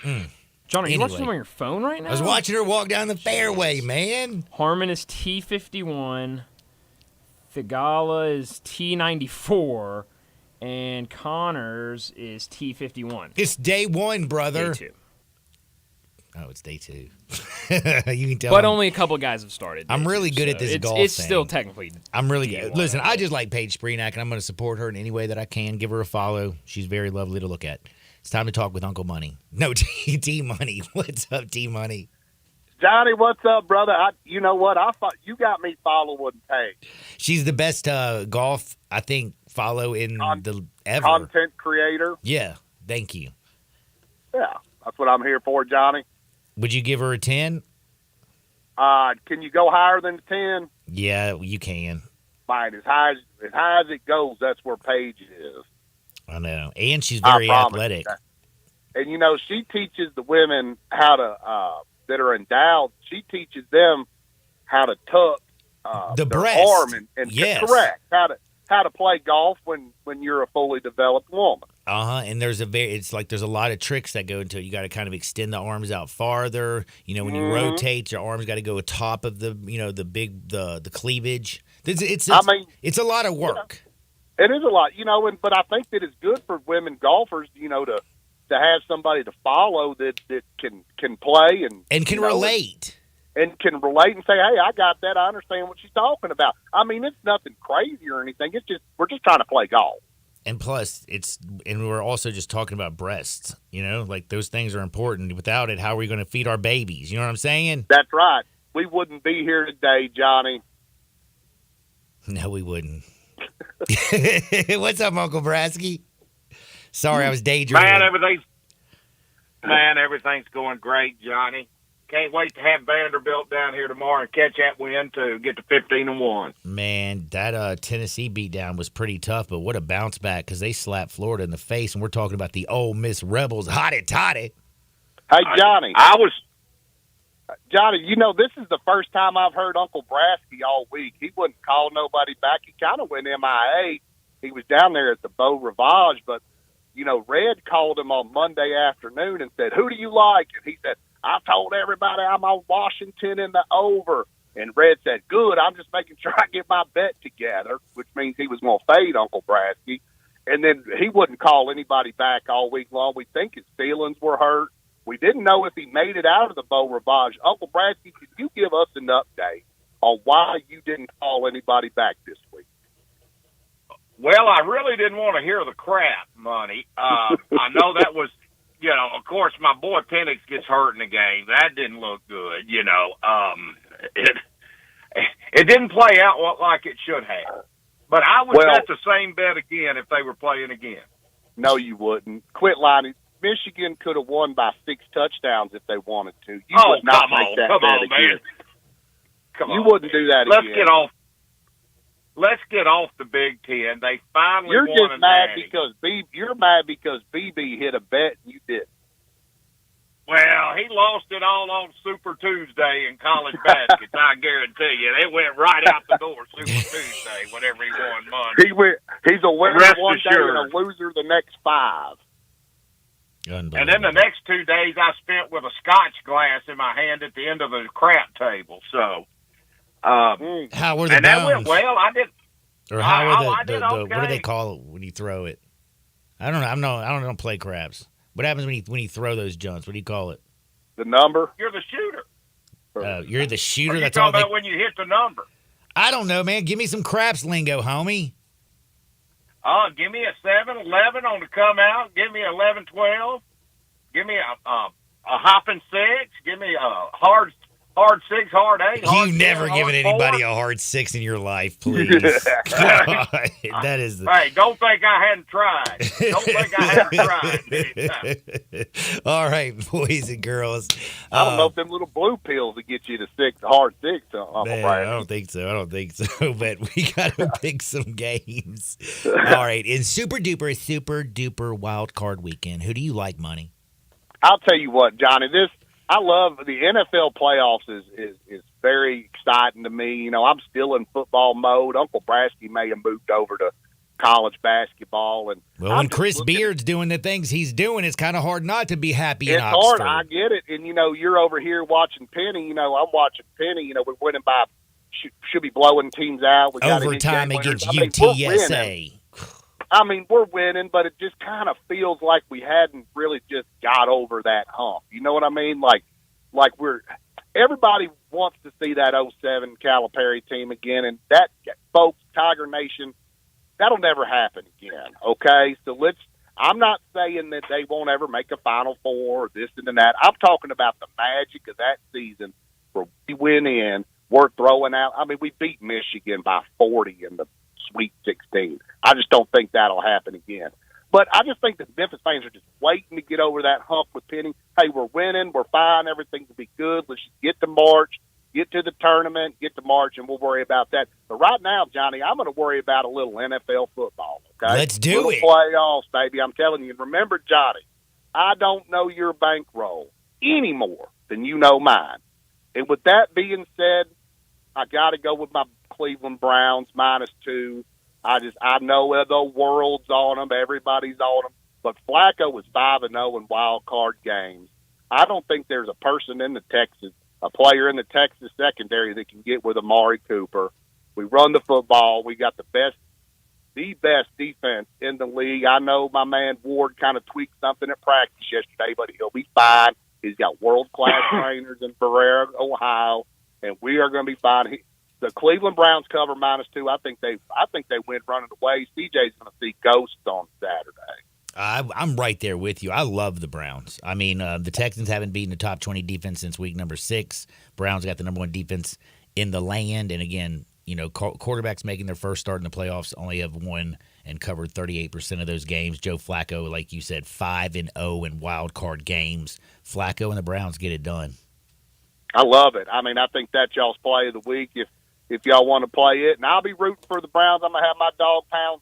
John, are you watching them on your phone right now? I was watching her walk down the fairway, man. Harman is T51. Theegala is T94. And Connors is T51. It's day 1, brother. Day 2. Oh, it's day 2. You can tell. But only a couple guys have started. I'm really good at this golf It's thing. still technically. I'm really good. Listen, I just like Paige Spreenak, and I'm going to support her in any way that I can. Give her a follow. She's very lovely to look at. It's time to talk with Uncle Money. No, T-Money. What's up, T-Money? Johnny, what's up, brother? You know what? You got me following Paige. She's the best golf, I think, follow in the ever. Content creator. Yeah, thank you. Yeah, that's what I'm here for, Johnny. Would you give her a 10? Can you go higher than 10? Yeah, you can. Fine, as high as it goes, that's where Paige is. I know, and she's very athletic. And you know, she teaches the women how to that are endowed. She teaches them how to tuck the their breast. arm and correct how to play golf when you're a fully developed woman. And there's a lot of tricks that go into it. You got to kind of extend the arms out farther. You know, when you rotate, your arms got to go atop of the the cleavage. It's a lot of work. It is a lot, but I think that it's good for women golfers, to have somebody to follow that can play and can relate. And can relate and say, hey, I got that. I understand what she's talking about. I mean, it's nothing crazy or anything. It's just we're just trying to play golf. And plus, we're also just talking about breasts. Like those things are important. Without it, how are we going to feed our babies? You know what I'm saying? That's right. We wouldn't be here today, Johnny. No, we wouldn't. What's up, Uncle Brasky? Sorry, I was daydreaming. Everything's going great, Johnny. Can't wait to have Vanderbilt down here tomorrow and catch that win to get to 15-1. Man, that Tennessee beatdown was pretty tough, but what a bounce back because they slapped Florida in the face, and we're talking about the Ole Miss Rebels. Hotty toddy. Hey, Johnny. Johnny, this is the first time I've heard Uncle Brasky all week. He wouldn't call nobody back. He kind of went MIA. He was down there at the Beau Rivage, but, Red called him on Monday afternoon and said, who do you like? And he said, I told everybody I'm on Washington in the over. And Red said, good, I'm just making sure I get my bet together, which means he was going to fade Uncle Brasky. And then he wouldn't call anybody back all week long. We think his feelings were hurt. We didn't know if he made it out of the Beau Rivage. Uncle Brasky, could you give us an update on why you didn't call anybody back this week? Well, I really didn't want to hear the crap, Money. I know that was, of course, my boy Penix gets hurt in the game. That didn't look good, It didn't play out like it should have. But I would bet the same bet again if they were playing again. No, you wouldn't. Quit lying. Michigan could have won by 6 touchdowns if they wanted to. You would not make that bet again. Come you on, wouldn't do that Let's again. get off. let's get off the Big Ten. They finally You're won just a mad natty. because BB hit a bet and you didn't. Well, he lost it all on Super Tuesday in college baskets. I guarantee you, it went right out the door Super Tuesday. Whenever he won Monday, He's a winner Rest one day assured. and a loser the next 5. And then the next 2 days I spent with a Scotch glass in my hand at the end of the crap table. So, How were the and that went bones? well. I did. Or how I are did the okay. what do they call it when you throw it? I don't know. I don't play craps. What happens when you throw those junks? What do you call it? The number? You're the shooter. You're the shooter. Are you That's all. talking about when you hit the number? I don't know, man. Give me some craps lingo, homie. Give me a 7-11 on the come out. Give me 11-12. Give me a hopping 6. Give me a hard 6, hard 8. You've never given anybody a hard 6 in your life, please. God, that is. Hey, don't think I hadn't tried. Don't think I hadn't tried. All right, boys and girls. I don't know if them little blue pills will get you to hard 6. Man, I don't think so. But we got to pick some games. All right, in super duper wild card weekend, who do you like, Money? I'll tell you what, Johnny. I love the NFL playoffs. Is very exciting to me. You know, I'm still in football mode. Uncle Brasky may have moved over to college basketball, and when Chris Beard's doing the things he's doing, it's kind of hard not to be happy in it's Oxford. hard. I get it, and you're over here watching Penny. I'm watching Penny. We're winning by should be blowing teams out. We got overtime against we're UTSA. winning. I mean, we're winning, but it just kind of feels like we hadn't really just got over that hump. You know what I mean? Like everybody wants to see that 07 Calipari team again, and that, folks, Tiger Nation, that'll never happen again, okay? So I'm not saying that they won't ever make a Final Four or this and that. I'm talking about the magic of that season where we went in, we're throwing out. I mean, we beat Michigan by 40 in the Sweet 16. I just don't think that'll happen again. But I just think the Memphis fans are just waiting to get over that hump with Penny. Hey, we're winning. We're fine. Everything will be good. Let's just get to March, get to the tournament, get to March, and we'll worry about that. But right now, Johnny, I'm going to worry about a little NFL football, okay? Let's do it. Playoffs, baby. I'm telling you. And remember, Johnny, I don't know your bankroll any more than you know mine. And with that being said, I got to go with my Cleveland Browns -2. I know the world's on them. Everybody's on them. But Flacco was 5-0 in wild card games. I don't think there's a player in the Texas secondary that can get with Amari Cooper. We run the football. We got the best defense in the league. I know my man Ward kind of tweaked something at practice yesterday, but he'll be fine. He's got world-class trainers in Ferrara, Ohio, and we are going to be fine. The Cleveland Browns cover -2. I think they win running away. CJ's going to see ghosts on Saturday. I'm right there with you. I love the Browns. I mean, the Texans haven't beaten the top 20 defense since week number 6. Browns got the number 1 defense in the land. And again, quarterbacks making their first start in the playoffs only have won and covered 38% of those games. Joe Flacco, like you said, 5-0 in wild card games. Flacco and the Browns get it done. I love it. I mean, I think that's y'all's play of the week if y'all want to play it. And I'll be rooting for the Browns. I'm going to have my Dog Pound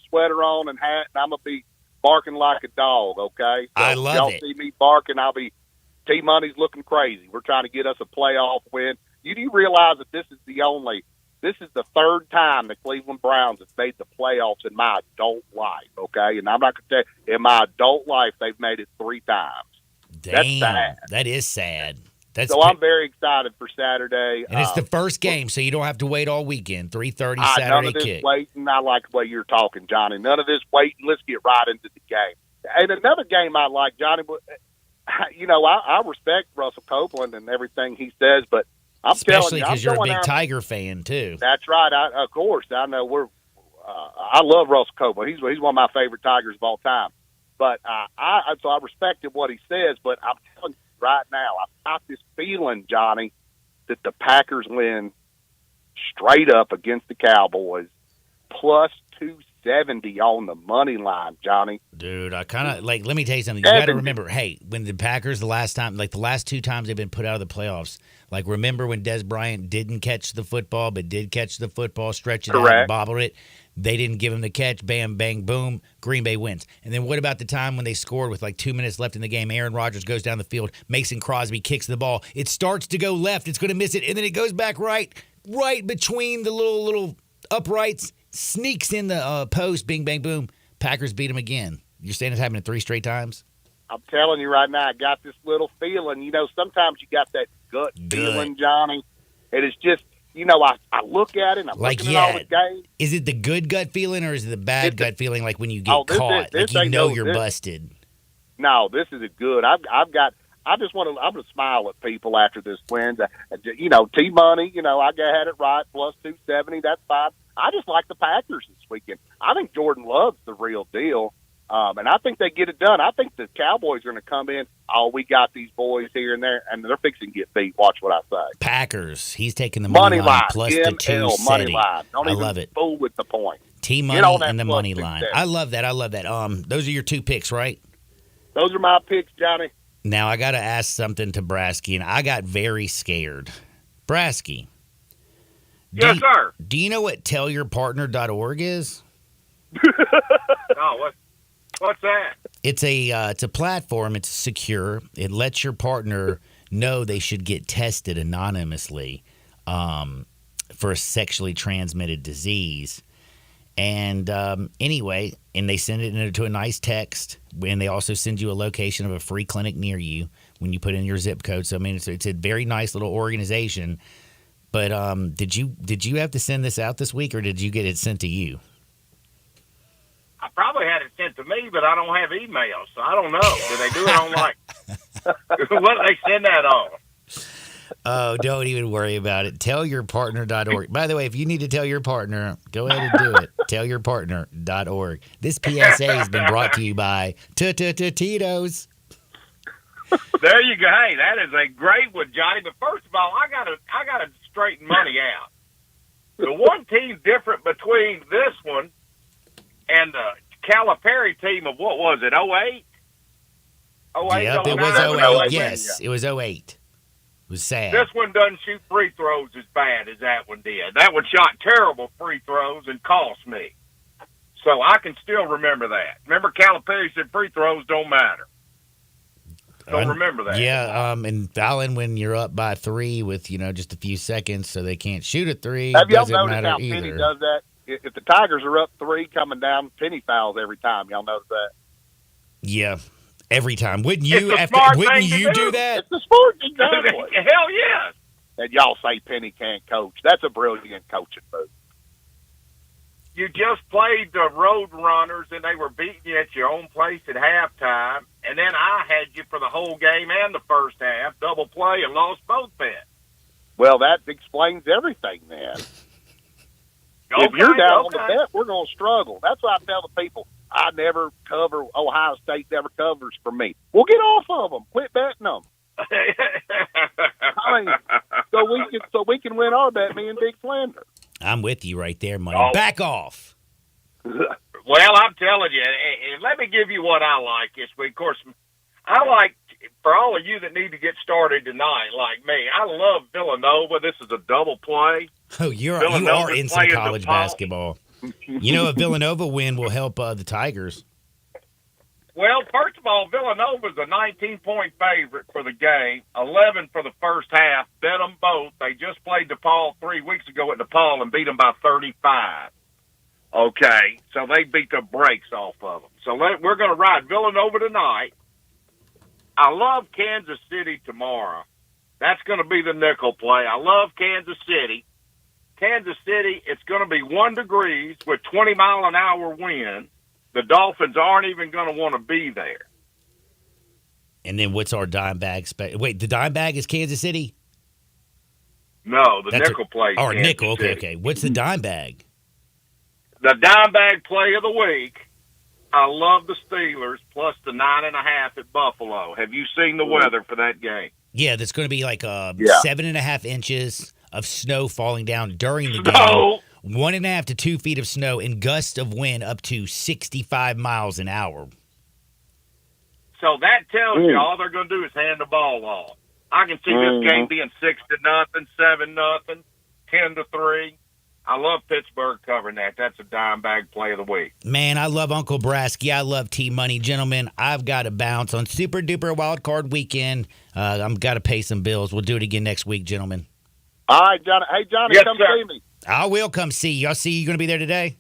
sweater on and hat, and I'm going to be barking like a dog, okay? So I love y'all it. See me barking, T-Money's looking crazy. We're trying to get us a playoff win. Do you realize that this is the third time the Cleveland Browns have made the playoffs in my adult life, okay? And I'm not going to tell you, in my adult life, they've made it 3 times. Damn, that's sad. That is sad. So I'm very excited for Saturday. And it's the first game, so you don't have to wait all weekend. 3:30 Saturday none of this kick. Waiting. I like the way you're talking, Johnny. None of this waiting. Let's get right into the game. And another game I like, Johnny, I respect Russell Copeland and everything he says, but I'm especially telling because you, you're a big Tiger fan too. That's right. Of course, I know I love Russell Copeland. He's one of my favorite Tigers of all time. But I respected what he says. But I'm telling you right now, I've got this feeling, Johnny, that the Packers win straight up against the Cowboys, plus 270 on the money line, Johnny. Dude, I kind of let me tell you something. You got to remember, hey, when the Packers the last 2 times they've been put out of the playoffs, remember when Des Bryant didn't catch the football but did catch the football, stretch it out and bobble it? They didn't give him the catch. Bam, bang, boom. Green Bay wins. And then what about the time when they scored with 2 minutes left in the game? Aaron Rodgers goes down the field. Mason Crosby kicks the ball. It starts to go left. It's going to miss it. And then it goes back right between the little uprights. Sneaks in the post. Bing, bang, boom. Packers beat him again. You're saying it's happening 3 straight times? I'm telling you right now, I got this little feeling. Sometimes you got that gut feeling, Johnny. And it's just, I look at it and I'm looking at all the games. Is it the good gut feeling or is it the bad gut feeling when you get caught? You're busted. No, this is a good. I'm going to smile at people after this win. T-Money, I had it right, plus 270. That's fine. I just like the Packers this weekend. I think Jordan Love's the real deal. And I think they get it done. I think the Cowboys are going to come in. Oh, we got these boys here and there, and they're fixing to get beat. Watch what I say. Packers. He's taking the money line plus the 270. Money line. Don't I even love it. Fool with the point. T-Money and the money line. I love that. Those are your 2 picks, right? Those are my picks, Johnny. Now I got to ask something to Brasky, and I got very scared. Brasky. Yes, sir. Do you know what tellyourpartner.org is? No, what's that? It's a platform. It's secure. It lets your partner know they should get tested anonymously for a sexually transmitted disease. And anyway, and they send it into a nice text. And they also send you a location of a free clinic near you when you put in your zip code. So I mean, it's a very nice little organization. But did you have to send this out this week, or did you get it sent to you? I probably had it sent to me, but I don't have email, so I don't know. Do they do it on what do they send that on? Oh, don't even worry about it. Tellyourpartner.org. By the way, if you need to tell your partner, go ahead and do it. Tellyourpartner.org. This PSA has been brought to you by Tito's. There you go. Hey, that is a great one, Johnny. But first of all, I gotta straighten money out. The one team different between this one and the Calipari team of what was it, 08? 08? Yep, it was 08. Yes, it was 08. It was sad. This one doesn't shoot free throws as bad as that one did. That one shot terrible free throws and cost me. So I can still remember that. Remember Calipari said free throws don't matter. Don't remember that. Yeah, and fouling when you're up by 3 with, just a few seconds so they can't shoot a 3 Have y'all doesn't noticed matter how either. Penny does that? If the Tigers are up 3 coming down, Penny fouls every time. Y'all notice that? Yeah, every time. Wouldn't you do that? It's the sport, exactly. Hell yes. And y'all say Penny can't coach. That's a brilliant coaching move. You just played the Road Runners, and they were beating you at your own place at halftime, and then I had you for the whole game and the first half, double play, and lost both bets. Well, that explains everything then. If you're down on the bet, we're going to struggle. That's why I tell the people, I never cover, Ohio State never covers for me. Well, get off of them. Quit betting them. I mean, so we can win our bet, me and Big Flander. I'm with you right there, Money. Back off. Well, I'm telling you, and let me give you what I like this week. Of course, I like, for all of you that need to get started tonight, like me, I love Villanova. This is a double play. Oh, you are in some college basketball. A Villanova win will help the Tigers. Well, first of all, Villanova's a 19-point favorite for the game, 11 for the first half. Bet them both. They just played DePaul 3 weeks ago at DePaul and beat them by 35. Okay, so they beat the brakes off of them. So we're going to ride Villanova tonight. I love Kansas City tomorrow. That's going to be the nickel play. I love Kansas City. Kansas City, it's going to be 1 degree with 20-mile-an-hour wind. The Dolphins aren't even going to want to be there. And then what's our dime bag? Wait, the dime bag is Kansas City? No, the nickel play. Oh, nickel. Okay. What's the dime bag? The dime bag play of the week. I love the Steelers plus the 9.5 at Buffalo. Have you seen the weather for that game? Yeah, that's going to be like 7.5 inches of snow falling down during the game. 1.5 to 2 feet of snow and gusts of wind up to 65 miles an hour. So that tells you all they're going to do is hand the ball off. I can see this game being 6-0, 7-0, 10-3. I love Pittsburgh covering that. That's a dime bag play of the week. Man, I love Uncle Brasky. I love T-Money. Gentlemen, I've got to bounce on Super Duper Wild Card Weekend. I've got to pay some bills. We'll do it again next week, gentlemen. All right, Johnny. Hey, Johnny, Yes, come sir. see me. I will come see you. I'll see you. Going to be there today?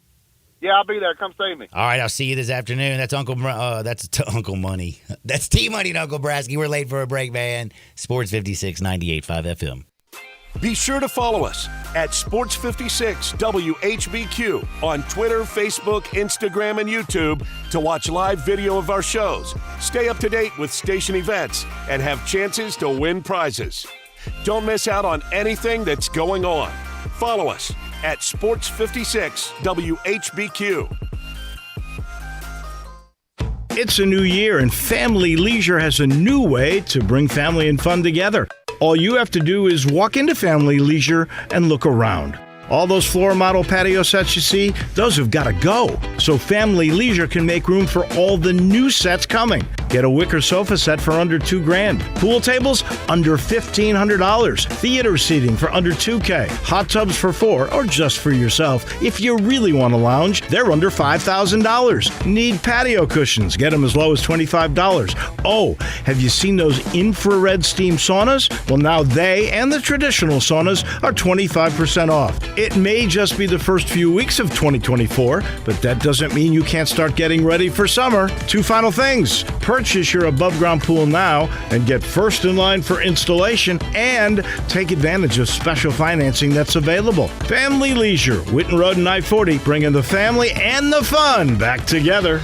Yeah, I'll be there. Come see me. All right, I'll see you this afternoon. That's Uncle Money. That's T-Money and Uncle Brasky. We're late for a break, man. Sports 56, 98.5 FM. Be sure to follow us at Sports 56 WHBQ on Twitter, Facebook, Instagram, and YouTube to watch live video of our shows, stay up to date with station events, and have chances to win prizes. Don't miss out on anything that's going on. Follow us at Sports 56 WHBQ. It's a new year, and Family Leisure has a new way to bring family and fun together. All you have to do is walk into Family Leisure and look around. All those floor model patio sets you see, those have got to go. So Family Leisure can make room for all the new sets coming. Get a wicker sofa set for under $2,000. Pool tables under $1,500. Theater seating for under $2,000. Hot tubs for $4,000 or just for yourself. If you really want to lounge, they're under $5,000. Need patio cushions? Get them as low as $25. Oh, have you seen those infrared steam saunas? Well, now they and the traditional saunas are 25% off. It may just be the first few weeks of 2024, but that doesn't mean you can't start getting ready for summer. Two final things. Purchase your above-ground pool now and get first in line for installation, and take advantage of special financing that's available. Family Leisure, Whitten Road and I-40, bringing the family and the fun back together.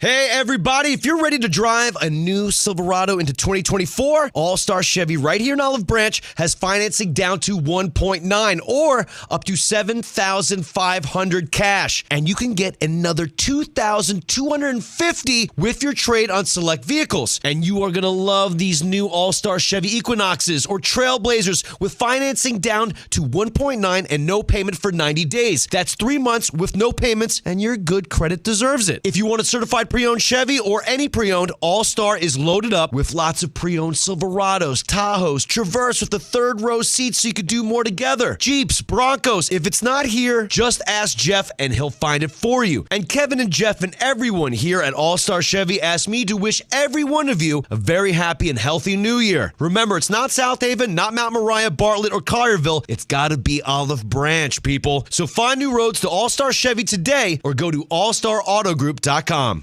Hey, everybody, if you're ready to drive a new Silverado into 2024, All-Star Chevy right here in Olive Branch has financing down to 1.9 or up to $7,500 cash. And you can get another $2,250 with your trade on select vehicles. And you are going to love these new All-Star Chevy Equinoxes or Trailblazers with financing down to 1.9 and no payment for 90 days. That's 3 months with no payments, and your good credit deserves it. If you want a certified pre-owned Chevy or any pre-owned, All-Star is loaded up with lots of pre-owned Silverados, Tahoes, Traverse with the third row seats so you could do more together, Jeeps, Broncos. If it's not here, just ask Jeff and he'll find it for you. And Kevin and Jeff and everyone here at All-Star Chevy asked me to wish every one of you a very happy and healthy new year. Remember, it's not South Haven, not Mount Moriah, Bartlett, or Collierville. It's got to be Olive Branch, people. So find new roads to All-Star Chevy today or go to allstarautogroup.com.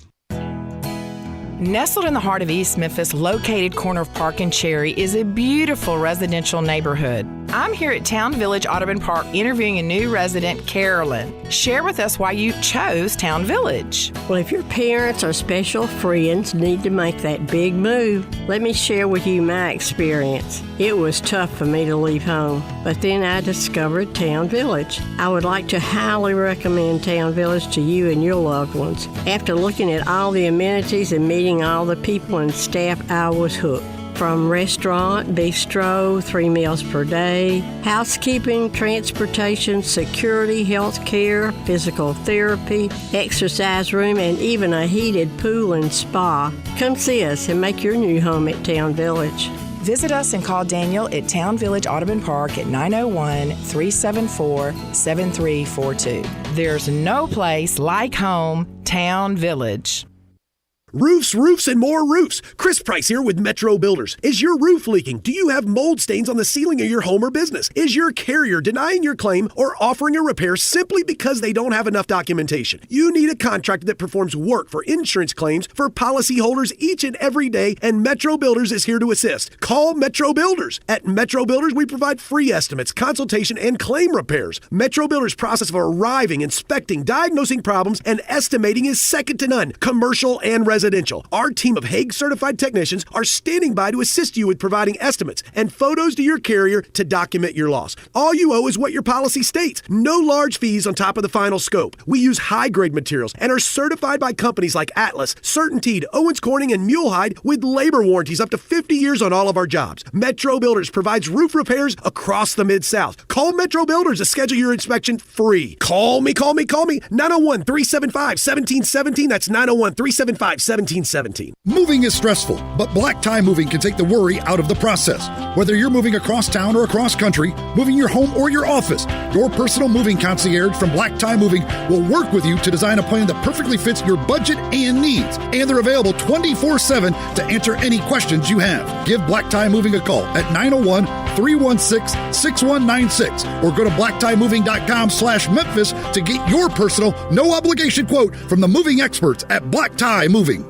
Nestled in the heart of East Memphis, located corner of Park and Cherry, is a beautiful residential neighborhood. I'm here at Town Village Audubon Park interviewing a new resident, Carolyn. Share with us why you chose Town Village. Well, if your parents or special friends need to make that big move, let me share with you my experience. It was tough for me to leave home, but then I discovered Town Village. I would like to highly recommend Town Village to you and your loved ones. After looking at all the amenities and meeting all the people and staff, I was hooked. From restaurant, bistro, 3 meals per day, housekeeping, transportation, security, health care, physical therapy, exercise room, and even a heated pool and spa. Come see us and make your new home at Town Village. Visit us and call Daniel at Town Village Audubon Park at 901-374-7342. There's no place like home, Town Village. Roofs, and more roofs. Chris Price here with Metro Builders. Is your roof leaking? Do you have mold stains on the ceiling of your home or business? Is your carrier denying your claim or offering a repair simply because they don't have enough documentation? You need a contractor that performs work for insurance claims for policyholders each and every day, and Metro Builders is here to assist. Call Metro Builders. At Metro Builders, we provide free estimates, consultation, and claim repairs. Metro Builders' process of arriving, inspecting, diagnosing problems, and estimating is second to none, commercial and residential. Residential. Our team of Hague-certified technicians are standing by to assist you with providing estimates and photos to your carrier to document your loss. All you owe is what your policy states. No large fees on top of the final scope. We use high-grade materials and are certified by companies like Atlas, CertainTeed, Owens Corning, and Mulehide with labor warranties up to 50 years on all of our jobs. Metro Builders provides roof repairs across the Mid-South. Call Metro Builders to schedule your inspection free. Call me. 901-375-1717. That's 901-375-1717. Moving is stressful, but Black Tie Moving can take the worry out of the process. Whether you're moving across town or across country, moving your home or your office, your personal moving concierge from Black Tie Moving will work with you to design a plan that perfectly fits your budget and needs. And they're available 24/7 to answer any questions you have. Give Black Tie Moving a call at 901-316-6196 or go to blacktiemoving.com/Memphis to get your personal, no obligation quote from the moving experts at Black Tie Moving.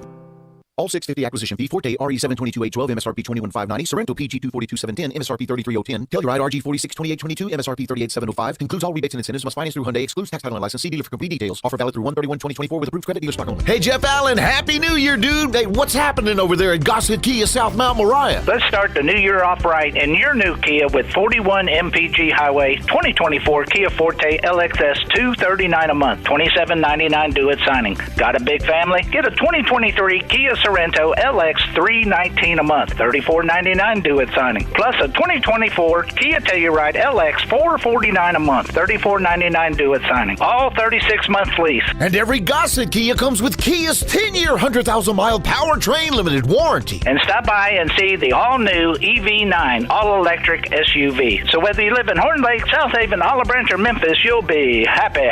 All 650 acquisition fee, Forte RE722-812, MSRP 21590, Sorrento PG 242-710, MSRP 33010, Telluride RG 462822, MSRP 38705. Includes all rebates and incentives. Must finance through Hyundai. Excludes tax, title, and license. See dealer for complete details. Offer valid through 1/31/2024 with approved credit. Dealer stock only. Hey, Jeff Allen, Happy New Year, dude. Hey, what's happening over there at Gossett Kia South Mount Moriah? Let's start the new year off right in your new Kia with 41 MPG Highway 2024 Kia Forte LXS $239 a month, $27.99 due at signing. Got a big family? Get a 2023 Kia Sorrento LX $319 a month, $34.99 due at signing. Plus a 2024 Kia Telluride LX $449 a month, $34.99 due at signing. All 36-month lease. And every Gossett Kia comes with Kia's 10-year, 100,000-mile powertrain limited warranty. And stop by and see the all-new EV9 all-electric SUV. So whether you live in Horn Lake, South Haven, Olive Branch, or Memphis, you'll be happy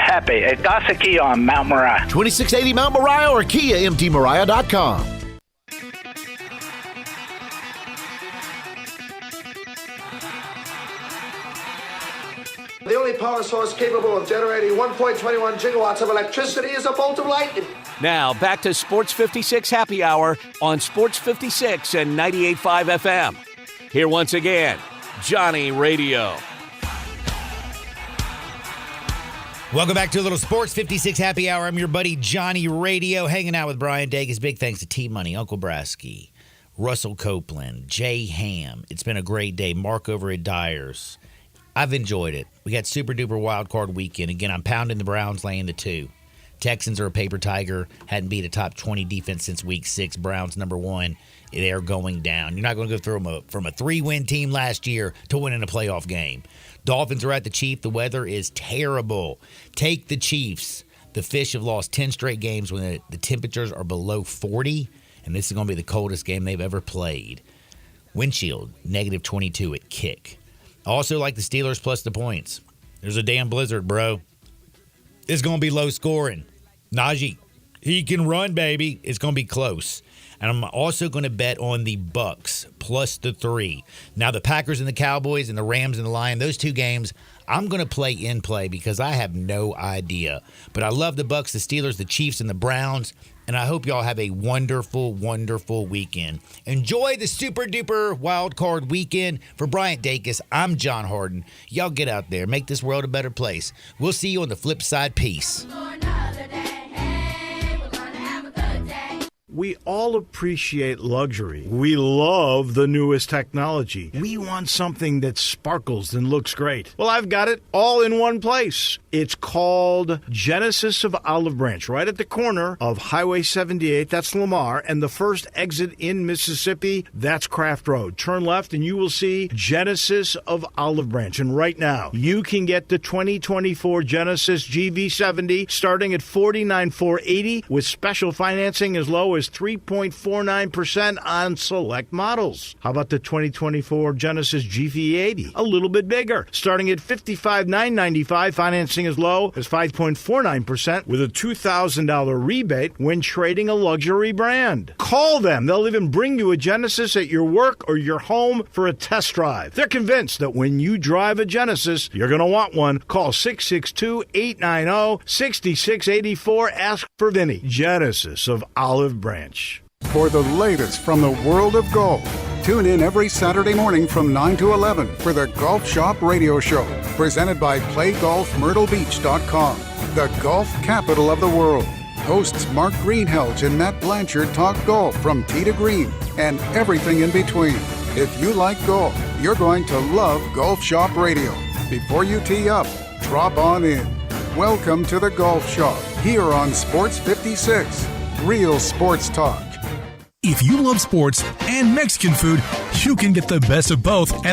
at Gossett Kia on Mount Moriah. 2680 Mount Moriah or KiaMTMoriah.com. The only power source capable of generating 1.21 gigawatts of electricity is a bolt of lightning. Now, back to Sports 56 Happy Hour on Sports 56 and 98.5 FM. Here once again, Johnny Radio. Welcome back to a little Sports 56 Happy Hour. I'm your buddy Johnny Radio, hanging out with Brian Dacus. Big thanks to T-Money, Uncle Brasky, Russell Copeland, Jay Ham. It's been a great day. Mark over at Dyers. I've enjoyed it. We got super duper wild card weekend. Again, I'm pounding the Browns laying the 2. Texans are a paper tiger. Hadn't beat a top 20 defense since week 6. Browns number 1. They're going down. You're not going to go through from a 3-win team last year to winning a playoff game. Dolphins are at the Chiefs. The weather is terrible. Take the Chiefs. The Fish have lost 10 straight games when the temperatures are below 40, and this is going to be the coldest game they've ever played. Windshield, negative 22 at kick. I also like the Steelers plus the points. There's a damn blizzard, bro. It's going to be low scoring. Najee, he can run, baby. It's going to be close. And I'm also going to bet on the Bucks plus the 3. Now, the Packers and the Cowboys and the Rams and the Lions, those 2 games, I'm going to play in play because I have no idea. But I love the Bucks, the Steelers, the Chiefs, and the Browns. And I hope y'all have a wonderful, wonderful weekend. Enjoy the super duper wild card weekend. For Bryant Dacus, I'm John Harden. Y'all get out there. Make this world a better place. We'll see you on the flip side. Peace. We all appreciate luxury. We love the newest technology. We want something that sparkles and looks great. Well, I've got it all in one place. It's called Genesis of Olive Branch, right at the corner of Highway 78. That's Lamar. And the first exit in Mississippi, that's Craft Road. Turn left and you will see Genesis of Olive Branch. And right now, you can get the 2024 Genesis GV70 starting at $49,480 with special financing as low as 3.49% on select models. How about the 2024 Genesis GV80? A little bit bigger, starting at $55,995, financing as low as 5.49% with a $2,000 rebate when trading a luxury brand. Call them. They'll even bring you a Genesis at your work or your home for a test drive. They're convinced that when you drive a Genesis, you're going to want one. Call 662-890-6684. Ask for Vinny. Genesis of Olive Branch. For the latest from the world of golf, tune in every Saturday morning from 9 to 11 for the Golf Shop Radio Show, presented by PlayGolfMyrtleBeach.com, the golf capital of the world. Hosts Mark Greenhelge and Matt Blanchard talk golf from tee to green and everything in between. If you like golf, you're going to love Golf Shop Radio. Before you tee up, drop on in. Welcome to the Golf Shop here on Sports 56. Real sports talk. If you love sports and Mexican food, you can get the best of both